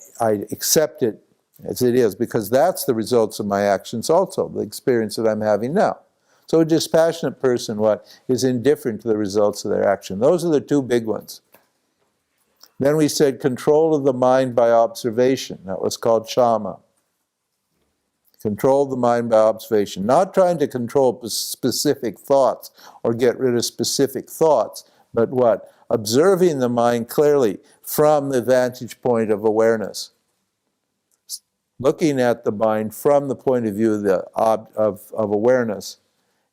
Speaker 1: accept it as it is, because that's the results of my actions also, the experience that I'm having now. So a dispassionate person, what? Is indifferent to the results of their action. Those are the two big ones. Then we said control of the mind by observation. That was called Shama. Control the mind by observation. Not trying to control specific thoughts or get rid of specific thoughts, but what? Observing the mind clearly from the vantage point of awareness. Looking at the mind from the point of view of awareness,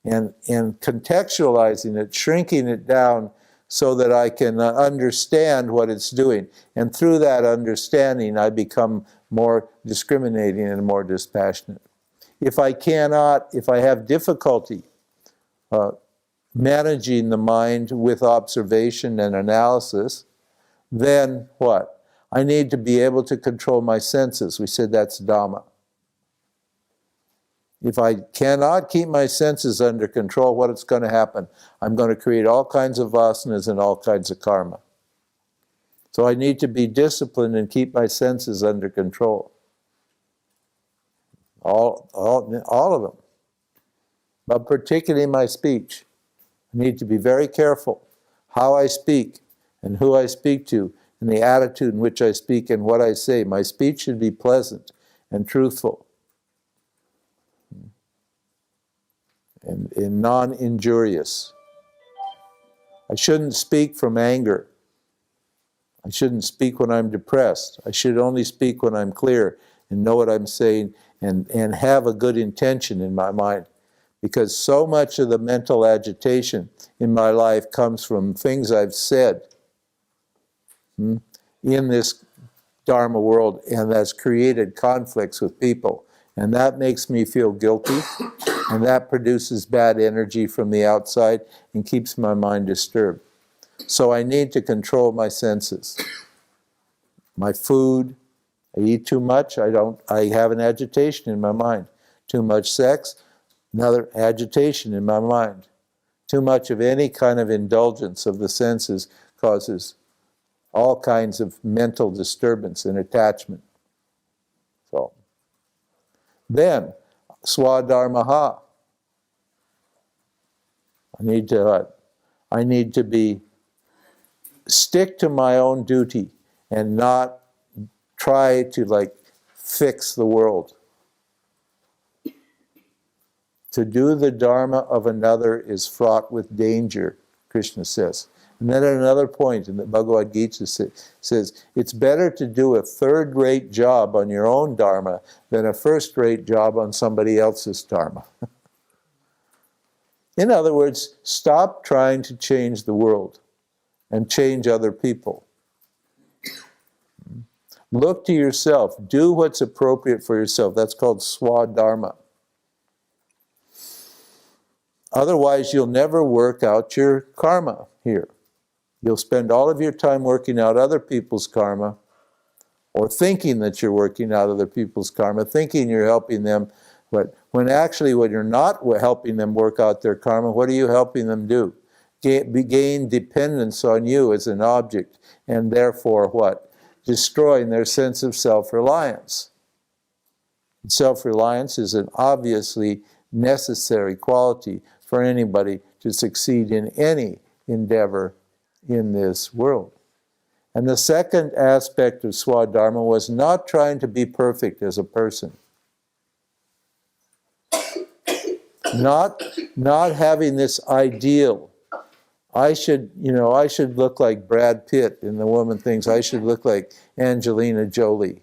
Speaker 1: and contextualizing it, shrinking it down so that I can understand what it's doing. And through that understanding, I become more discriminating and more dispassionate. If I have difficulty managing the mind with observation and analysis, then what? I need to be able to control my senses. We said that's Dhamma. If I cannot keep my senses under control, what is going to happen? I'm going to create all kinds of vasanas and all kinds of karma. So I need to be disciplined and keep my senses under control. All of them. But particularly my speech. I need to be very careful how I speak and who I speak to and the attitude in which I speak and what I say. My speech should be pleasant and truthful and non-injurious. I shouldn't speak from anger. I shouldn't speak when I'm depressed. I should only speak when I'm clear and know what I'm saying and have a good intention in my mind. Because so much of the mental agitation in my life comes from things I've said in this Dharma world, and that's created conflicts with people. And that makes me feel guilty, and that produces bad energy from the outside and keeps my mind disturbed. So I need to control my senses. My food, I eat too much, I have an agitation in my mind. Too much sex, another agitation in my mind. Too much of any kind of indulgence of the senses causes all kinds of mental disturbance and attachment. So, then, swadharmaha. I need to stick to my own duty and not try to fix the world. To do the dharma of another is fraught with danger, Krishna says. And then at another point in the Bhagavad Gita says, it's better to do a third-rate job on your own dharma than a first-rate job on somebody else's dharma. In other words, stop trying to change the world and change other people. Look to yourself. Do what's appropriate for yourself. That's called swadharma. Otherwise, you'll never work out your karma here. You'll spend all of your time working out other people's karma, or thinking that you're working out other people's karma, thinking you're helping them, but when you're not helping them work out their karma, what are you helping them do? Gain dependence on you as an object, and therefore what? Destroying their sense of self-reliance. Self-reliance is an obviously necessary quality for anybody to succeed in any endeavor in this world. And the second aspect of swadharma was not trying to be perfect as a person. Not having this ideal. I should look like Brad Pitt, and the woman thinks I should look like Angelina Jolie,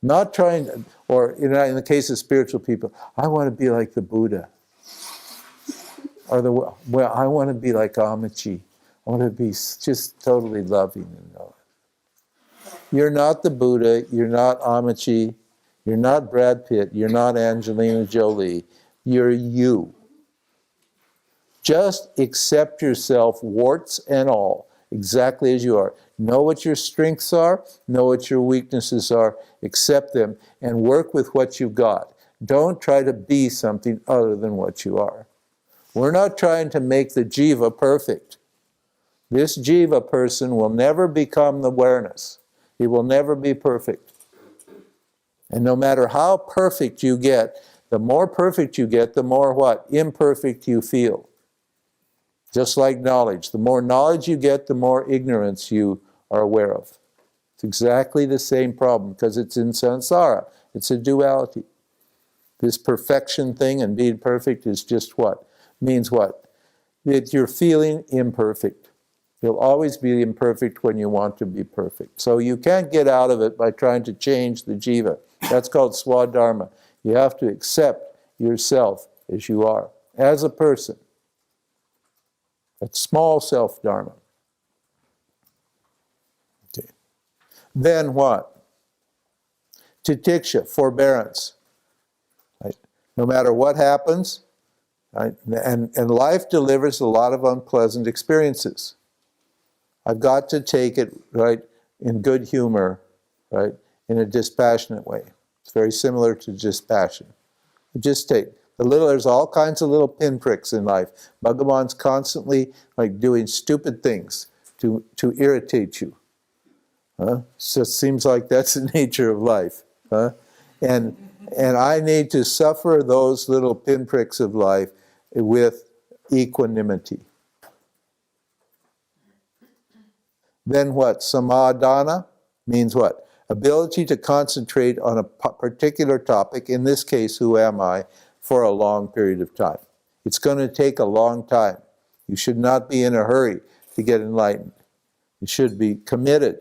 Speaker 1: Not trying, or in the case of spiritual people, I want to be like the Buddha. Or I want to be like Amachi. I want to be just totally loving and all. You're not the Buddha, you're not Amachi, you're not Brad Pitt, you're not Angelina Jolie, you're you. Just accept yourself, warts and all, exactly as you are. Know what your strengths are, know what your weaknesses are, accept them, and work with what you've got. Don't try to be something other than what you are. We're not trying to make the jiva perfect. This jiva person will never become the awareness. He will never be perfect. And no matter how perfect you get, the more perfect you get, the more what? Imperfect you feel. Just like knowledge. The more knowledge you get, the more ignorance you are aware of. It's exactly the same problem because it's in samsara. It's a duality. This perfection thing and being perfect is just what? Means what? That you're feeling imperfect. You'll always be imperfect when you want to be perfect. So you can't get out of it by trying to change the jiva. That's called swadharma. You have to accept yourself as you are, as a person. That's small self-dharma. Okay. Then what? Titiksha, forbearance. Right? No matter what happens, right? And life delivers a lot of unpleasant experiences. I've got to take it, right, in good humor, right, in a dispassionate way. It's very similar to dispassion. Just take there's all kinds of little pinpricks in life. Bhagavan's constantly like doing stupid things to irritate you. So it seems like that's the nature of life. And I need to suffer those little pinpricks of life with equanimity. Then what? Samadhana means what? Ability to concentrate on a particular topic, in this case, who am I, for a long period of time. It's going to take a long time. You should not be in a hurry to get enlightened. You should be committed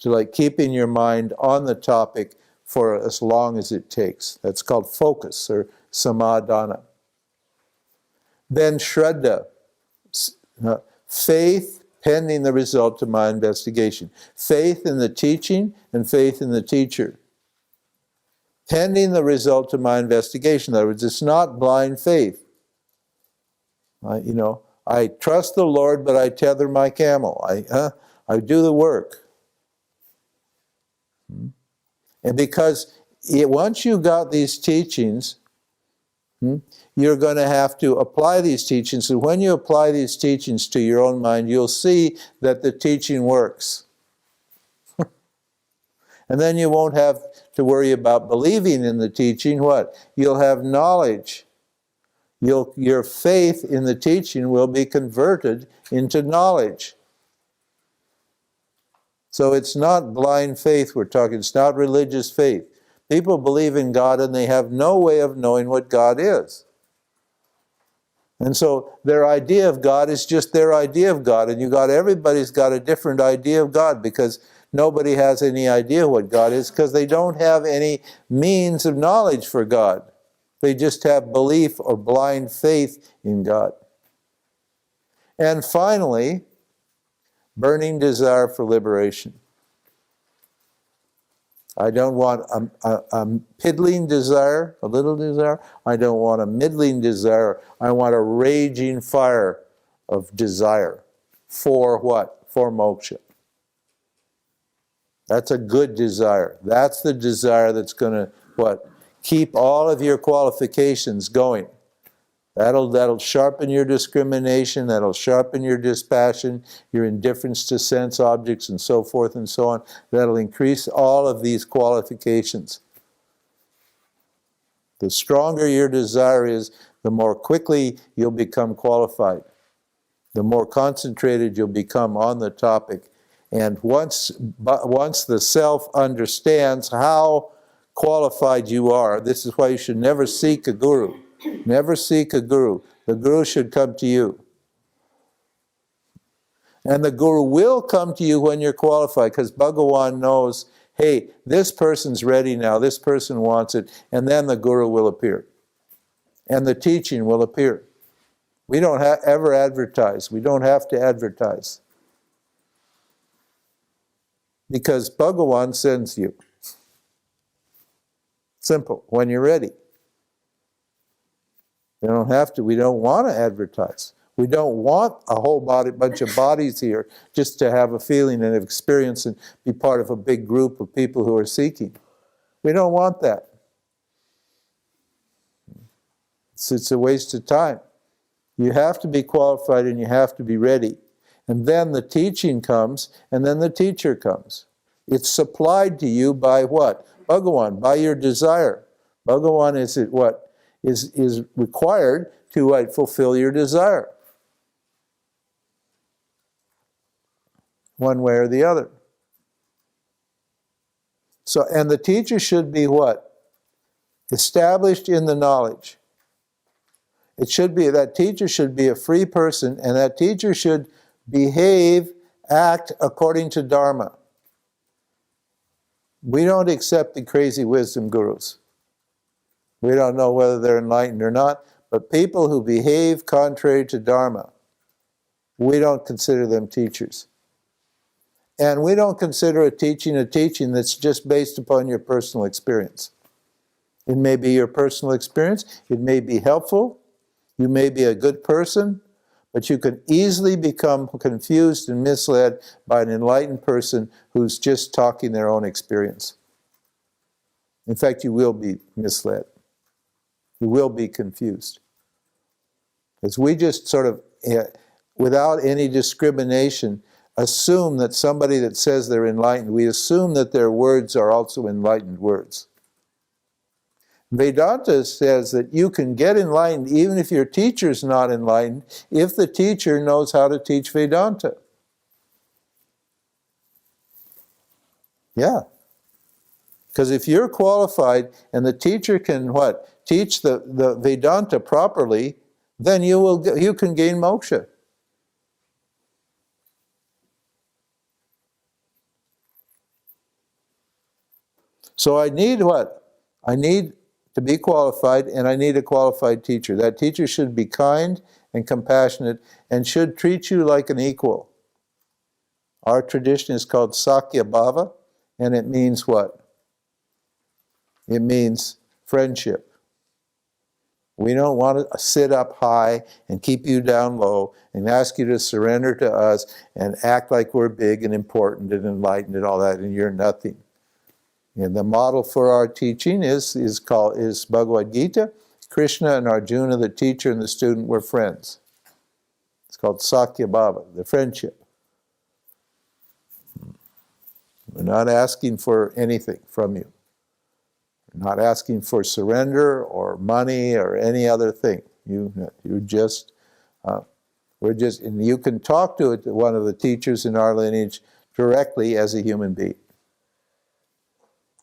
Speaker 1: to like keeping your mind on the topic for as long as it takes. That's called focus or samadhana. Then shraddha, faith pending the result of my investigation. Faith in the teaching and faith in the teacher. Pending the result of my investigation. In other words, it's not blind faith. I trust the Lord, but I tether my camel. I do the work. And because once you got these teachings, you're going to have to apply these teachings. And when you apply these teachings to your own mind, you'll see that the teaching works. And then you won't have to worry about believing in the teaching. What? You'll have knowledge. Your faith in the teaching will be converted into knowledge. So it's not blind faith we're talking. It's not religious faith. People believe in God and they have no way of knowing what God is. And so their idea of God is just their idea of God. And everybody's got a different idea of God because nobody has any idea what God is because they don't have any means of knowledge for God. They just have belief or blind faith in God. And finally, burning desire for liberation. I don't want a piddling desire, a little desire. I don't want a middling desire. I want a raging fire of desire. For what? For moksha. That's a good desire. That's the desire that's going to, what? Keep all of your qualifications going. That'll sharpen your discrimination, that'll sharpen your dispassion, your indifference to sense objects, and so forth and so on. That'll increase all of these qualifications. The stronger your desire is, the more quickly you'll become qualified. The more concentrated you'll become on the topic. And once the self understands how qualified you are, this is why you should never seek a guru. Never seek a guru. The guru should come to you. And the guru will come to you when you're qualified, because Bhagavan knows, hey, this person's ready now, this person wants it, and then the guru will appear. And the teaching will appear. We don't ever advertise. We don't have to advertise. Because Bhagavan sends you. Simple. When you're ready. You don't have to. We don't want to advertise. We don't want a whole bunch of bodies here just to have a feeling and an experience and be part of a big group of people who are seeking. We don't want that. It's a waste of time. You have to be qualified and you have to be ready. And then the teaching comes, and then the teacher comes. It's supplied to you by what? Bhagavan, by your desire. Bhagavan is what? Is required to fulfill your desire. One way or the other. So, and the teacher should be what? Established in the knowledge. It should be, that teacher should be a free person, and that teacher should behave, act according to Dharma. We don't accept the crazy wisdom gurus. We don't know whether they're enlightened or not, but people who behave contrary to Dharma, we don't consider them teachers. And we don't consider a teaching that's just based upon your personal experience. It may be your personal experience, it may be helpful, you may be a good person, but you can easily become confused and misled by an enlightened person who's just talking their own experience. In fact, you will be misled. You will be confused. Because we just sort of, without any discrimination, assume that somebody that says they're enlightened, we assume that their words are also enlightened words. Vedanta says that you can get enlightened even if your teacher's not enlightened, if the teacher knows how to teach Vedanta. Yeah. Because if you're qualified and the teacher can what? Teach the Vedanta properly, then you can gain moksha. So I need what? I need to be qualified, and I need a qualified teacher. That teacher should be kind and compassionate and should treat you like an equal. Our tradition is called Sakya Bhava, and it means what? It means friendship. We don't want to sit up high and keep you down low and ask you to surrender to us and act like we're big and important and enlightened and all that, and you're nothing. And the model for our teaching is Bhagavad Gita. Krishna and Arjuna, the teacher and the student, were friends. It's called Sakya Bhava, the friendship. We're not asking for anything from you. We're not asking for surrender or money or any other thing. And you can talk to one of the teachers in our lineage directly as a human being.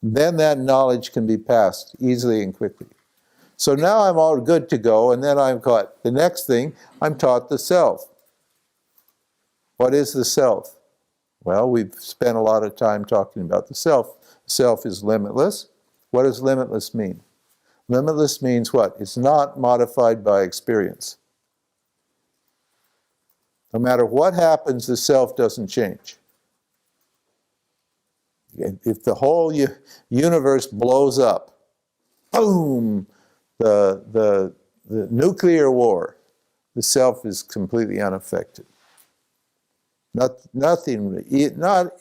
Speaker 1: Then that knowledge can be passed easily and quickly. So now I'm all good to go, and then I'm taught the next thing, I'm taught the self. What is the self? Well, we've spent a lot of time talking about the self. Self is limitless. What does limitless mean? Limitless means what? It's not modified by experience. No matter what happens, the self doesn't change. If the whole universe blows up, boom, the nuclear war, the self is completely unaffected. Not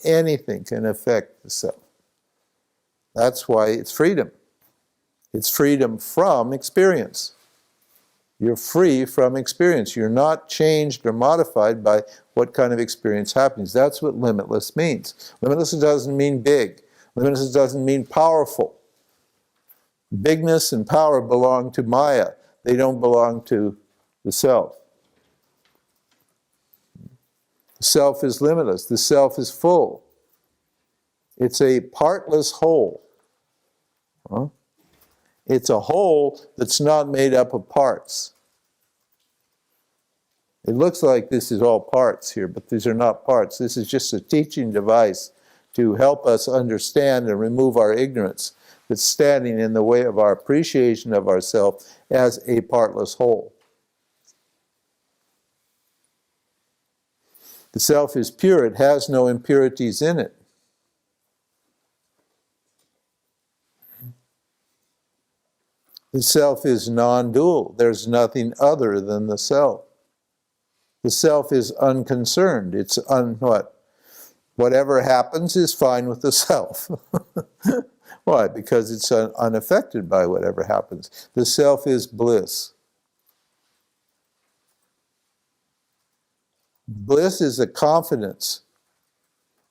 Speaker 1: anything can affect the self. That's why it's freedom. It's freedom from experience. You're free from experience. You're not changed or modified by what kind of experience happens. That's what limitless means. Limitless doesn't mean big. Limitless doesn't mean powerful. Bigness and power belong to Maya. They don't belong to the self. The self is limitless. The self is full. It's a partless whole. It's a whole that's not made up of parts. It looks like this is all parts here, but these are not parts. This is just a teaching device to help us understand and remove our ignorance that's standing in the way of our appreciation of ourselves as a partless whole. The self is pure. It has no impurities in it. The self is non-dual. There's nothing other than the self. The self is unconcerned. It's what? Whatever happens is fine with the self. Why? Because it's unaffected by whatever happens. The self is bliss. Bliss is a confidence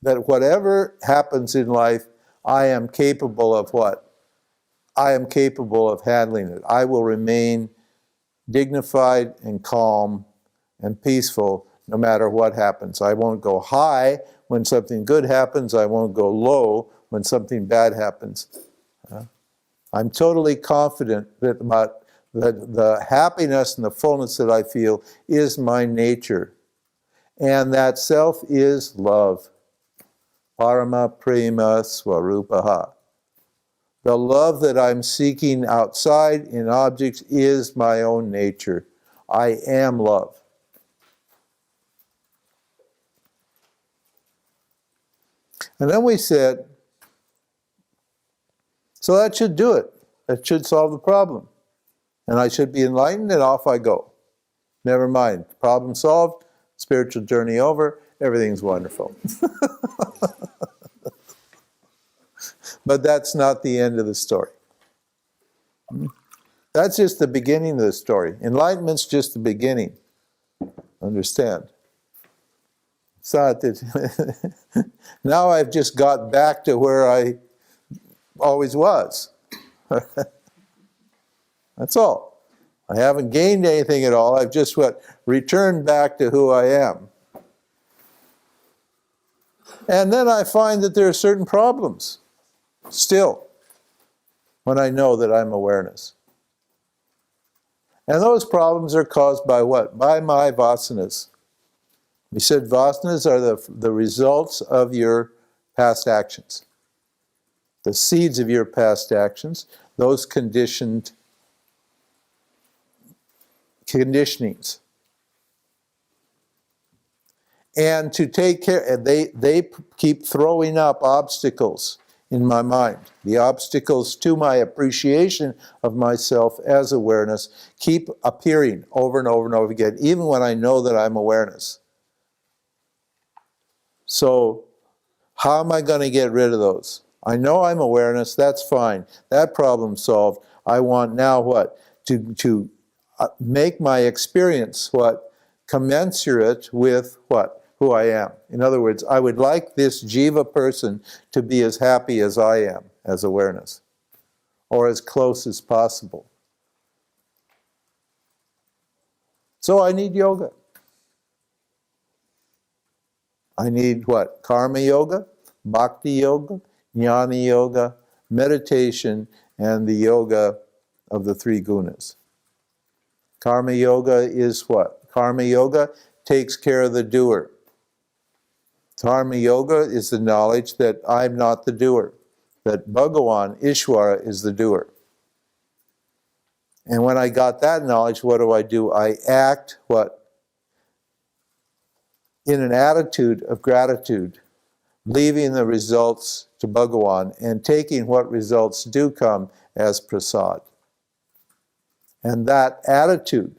Speaker 1: that whatever happens in life, I am capable of what? I am capable of handling it. I will remain dignified and calm and peaceful no matter what happens. I won't go high when something good happens. I won't go low when something bad happens. I'm totally confident that the happiness and the fullness that I feel is my nature. And that self is love. Parama prema swarupaha. The love that I'm seeking outside in objects is my own nature. I am love. And then we said, so that should do it. That should solve the problem. And I should be enlightened, and off I go. Never mind. Problem solved, spiritual journey over, everything's wonderful. But that's not the end of the story. That's just the beginning of the story. Enlightenment's just the beginning. Understand? It's not that now I've just got back to where I always was. That's all. I haven't gained anything at all. I've just returned back to who I am. And then I find that there are certain problems still when I know that I'm awareness. And those problems are caused by what? By my vasanas. We said vasanas are the results of your past actions. The seeds of your past actions, those conditionings. And to take care, they keep throwing up obstacles in my mind. The obstacles to my appreciation of myself as awareness keep appearing over and over and over again, even when I know that I'm awareness. So, how am I going to get rid of those? I know I'm awareness, that's fine. That problem's solved. I want now what? To make my experience what? Commensurate with what? Who I am. In other words, I would like this jiva person to be as happy as I am as awareness, or as close as possible. So I need yoga. I need what? Karma yoga, bhakti yoga, jnana yoga, meditation, and the yoga of the three gunas. Karma yoga is what? Karma yoga takes care of the doer. Dharma yoga is the knowledge that I'm not the doer, that Bhagawan, Ishvara, is the doer. And when I got that knowledge, what do? I act, what? In an attitude of gratitude, leaving the results to Bhagawan and taking what results do come as prasad. And that attitude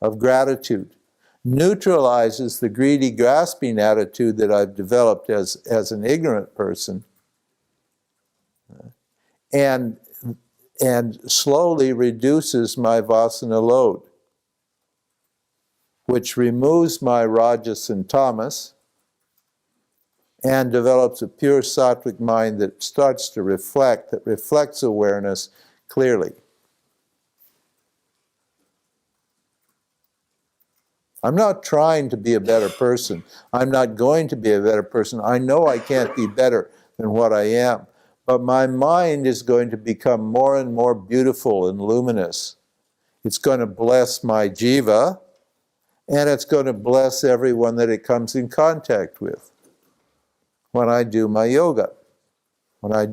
Speaker 1: of gratitude neutralizes the greedy, grasping attitude that I've developed as an ignorant person, and slowly reduces my vasana load, which removes my rajas and tamas, and develops a pure sattvic mind that starts to reflect, that reflects awareness clearly. I'm not trying to be a better person. I'm not going to be a better person. I know I can't be better than what I am. But my mind is going to become more and more beautiful and luminous. It's going to bless my jiva, and it's going to bless everyone that it comes in contact with when I do my yoga. When I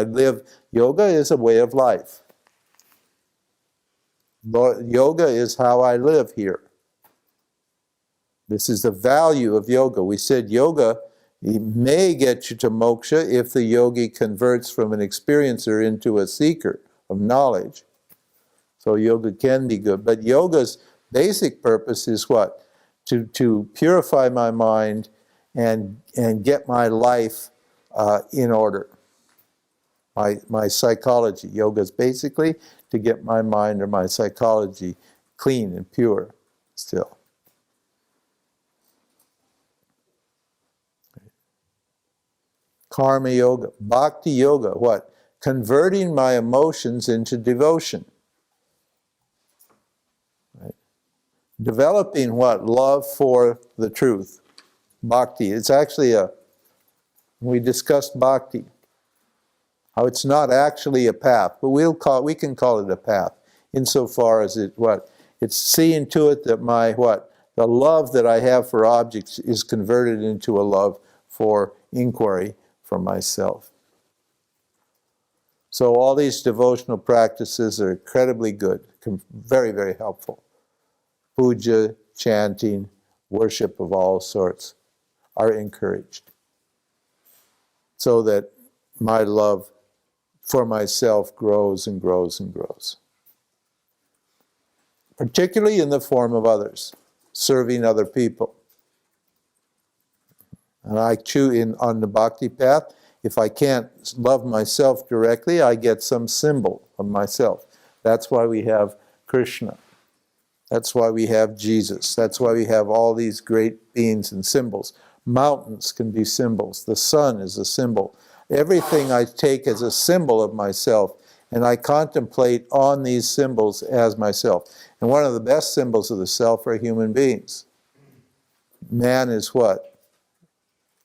Speaker 1: live, yoga is a way of life. Yoga is how I live here. This is the value of yoga. We said yoga may get you to moksha if the yogi converts from an experiencer into a seeker of knowledge. So yoga can be good. But yoga's basic purpose is what? To purify my mind and get my life in order. My psychology. Yoga is basically to get my mind or my psychology clean and pure still. Karma yoga, bhakti yoga, what? Converting my emotions into devotion. Right? Developing what? Love for the truth. Bhakti. It's actually we discussed bhakti. How it's not actually a path, but we can call it a path, insofar as it's seeing to it that the love that I have for objects is converted into a love for inquiry for myself. So all these devotional practices are incredibly good, very, very helpful. Puja, chanting, worship of all sorts are encouraged, so that my love for myself grows and grows and grows. Particularly in the form of others, serving other people. And I choose on the bhakti path, if I can't love myself directly, I get some symbol of myself. That's why we have Krishna. That's why we have Jesus. That's why we have all these great beings and symbols. Mountains can be symbols. The sun is a symbol. Everything I take as a symbol of myself, and I contemplate on these symbols as myself. And one of the best symbols of the self are human beings. Man is what?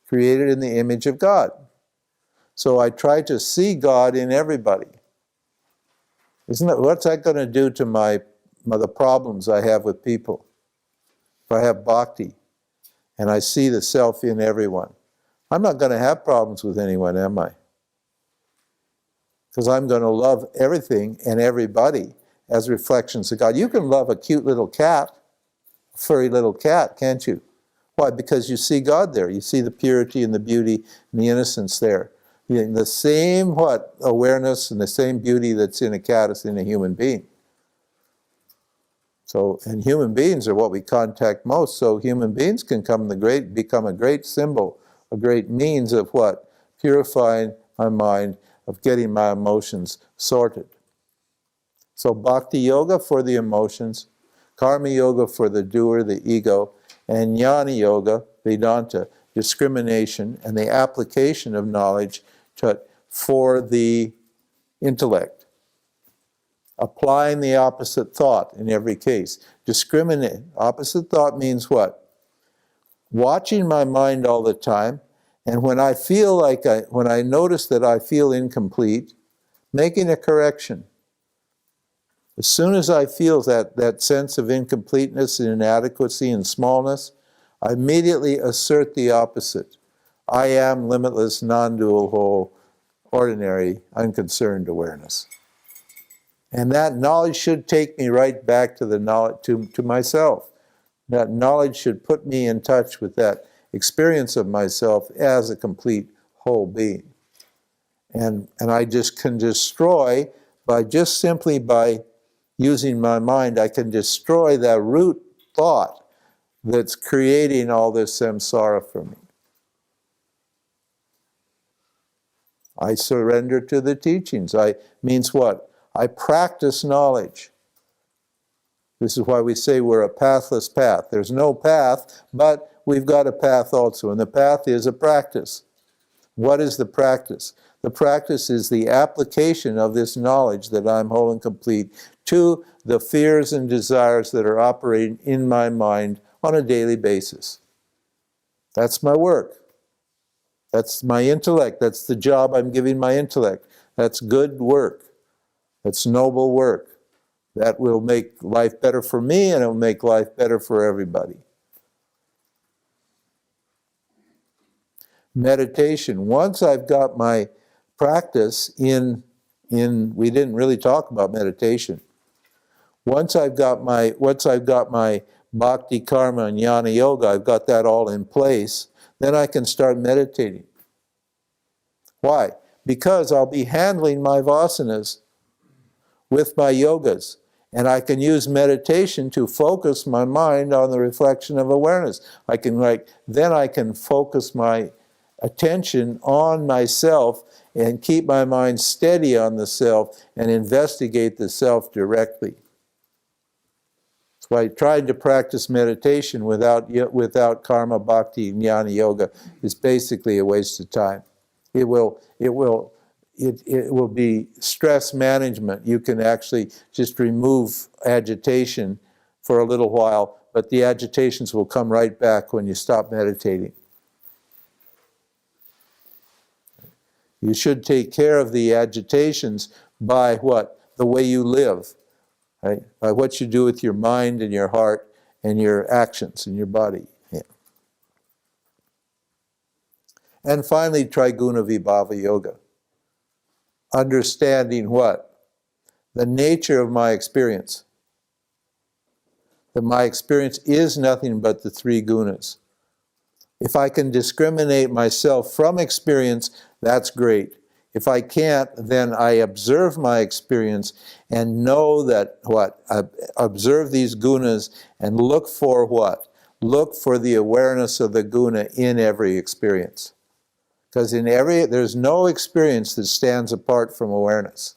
Speaker 1: Created in the image of God. So I try to see God in everybody. What's that going to do to the problems I have with people? If I have bhakti and I see the self in everyone, I'm not going to have problems with anyone, am I? Because I'm going to love everything and everybody as reflections of God. You can love a cute little cat, a furry little cat, can't you? Why? Because you see God there. You see the purity and the beauty and the innocence there. The same awareness and the same beauty that's in a cat is in a human being. So, and human beings are what we contact most. So human beings can become a great symbol, a great means of what? Purifying my mind, of getting my emotions sorted. So bhakti yoga for the emotions, karma yoga for the doer, the ego, and jnana yoga, Vedanta, discrimination and the application of knowledge for the intellect. Applying the opposite thought in every case. Discriminate. Opposite thought means what? Watching my mind all the time, and when I notice that I feel incomplete, making a correction. As soon as I feel that sense of incompleteness and inadequacy and smallness, I immediately assert the opposite. I am limitless, non-dual, whole, ordinary, unconcerned awareness. And that knowledge should take me right back to the knowledge, to myself. That knowledge should put me in touch with that experience of myself as a complete whole being. And I just can destroy, simply by using my mind, I can destroy that root thought that's creating all this samsara for me. I surrender to the teachings. Means what? I practice knowledge. This is why we say we're a pathless path. There's no path, but we've got a path also, and the path is a practice. What is the practice? The practice is the application of this knowledge that I'm whole and complete to the fears and desires that are operating in my mind on a daily basis. That's my work. That's my intellect. That's the job I'm giving my intellect. That's good work. That's noble work. That will make life better for me, and it will make life better for everybody. Meditation. Once I've got my practice in we didn't really talk about meditation. Once I've got my bhakti, karma, and jnana yoga, I've got that all in place, then I can start meditating. Why? Because I'll be handling my vasanas with my yogas, and I can use meditation to focus my mind on the reflection of awareness. Then I can focus my attention on myself and keep my mind steady on the self and investigate the self directly. So I tried to practice meditation without karma, bhakti, and jnana yoga is basically a waste of time. It will be stress management. You can actually just remove agitation for a little while, but the agitations will come right back when you stop meditating. You should take care of the agitations by what? The way you live. Right? By what you do with your mind and your heart and your actions and your body. Yeah. And finally, Triguna Vibhava Yoga. Understanding what? The nature of my experience. That my experience is nothing but the three gunas. If I can discriminate myself from experience, that's great. If I can't, then I observe my experience and know that what? I observe these gunas and look for what? Look for the awareness of the guna in every experience. Because there's no experience that stands apart from awareness.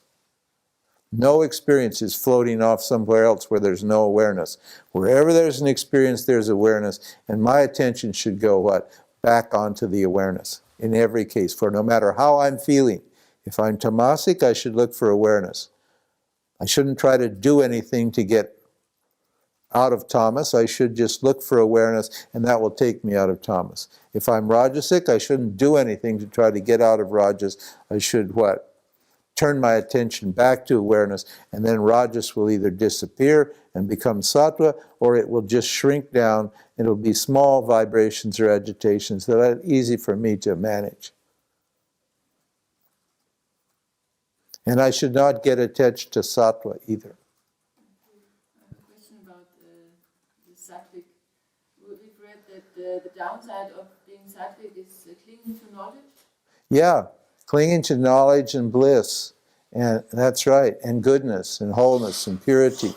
Speaker 1: No experience is floating off somewhere else where there's no awareness. Wherever there's an experience, there's awareness. And my attention should go what? Back onto the awareness in every case. For no matter how I'm feeling, if I'm tamasic, I should look for awareness. I shouldn't try to do anything to get out of tamas. I should just look for awareness, and that will take me out of tamas. If I'm rajasic, I shouldn't do anything to try to get out of rajas. I should what? Turn my attention back to awareness, and then rajas will either disappear and become sattva, or it will just shrink down. It'll be small vibrations or agitations that are easy for me to manage. And I should not get attached to sattva either.
Speaker 3: A question about the sattvic. We've read that the downside of being sattvic is clinging to knowledge.
Speaker 1: Yeah, clinging to knowledge and bliss, and that's right, and goodness and wholeness and purity.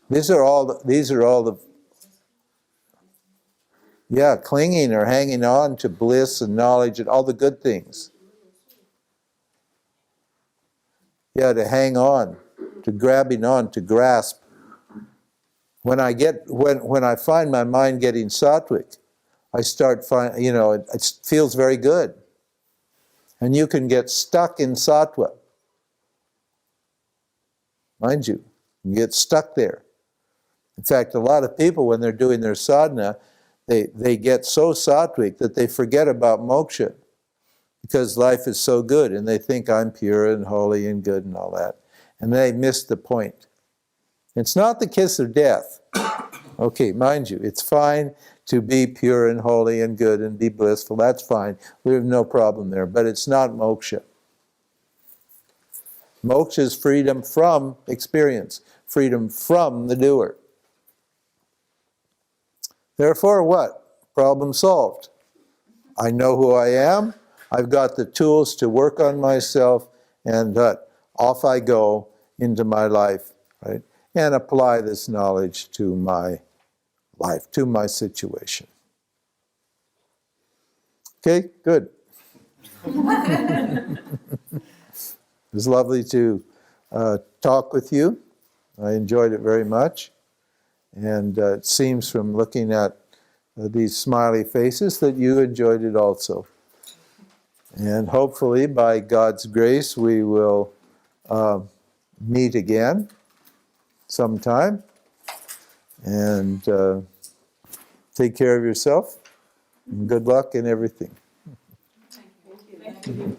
Speaker 1: These are all the yeah, clinging or hanging on to bliss and knowledge and all the good things. Yeah, to hang on, to grabbing on, to grasp. When I find my mind getting sattvic, I start it feels very good. And you can get stuck in sattva. Mind you get stuck there. In fact, a lot of people, when they're doing their sadhana, they get so sattvic that they forget about moksha because life is so good, and they think I'm pure and holy and good and all that. And they miss the point. It's not the kiss of death. Okay, mind you, it's fine to be pure and holy and good and be blissful. That's fine. We have no problem there. But it's not moksha. Moksha is freedom from experience, freedom from the doer. Therefore, what? Problem solved. I know who I am. I've got the tools to work on myself, and off I go into my life, right? And apply this knowledge to my life, to my situation. Okay, good. It was lovely to talk with you. I enjoyed it very much. And it seems from looking at these smiley faces that you enjoyed it also. And hopefully, by God's grace, we will meet again sometime. And take care of yourself. And good luck in everything.
Speaker 3: Thank you.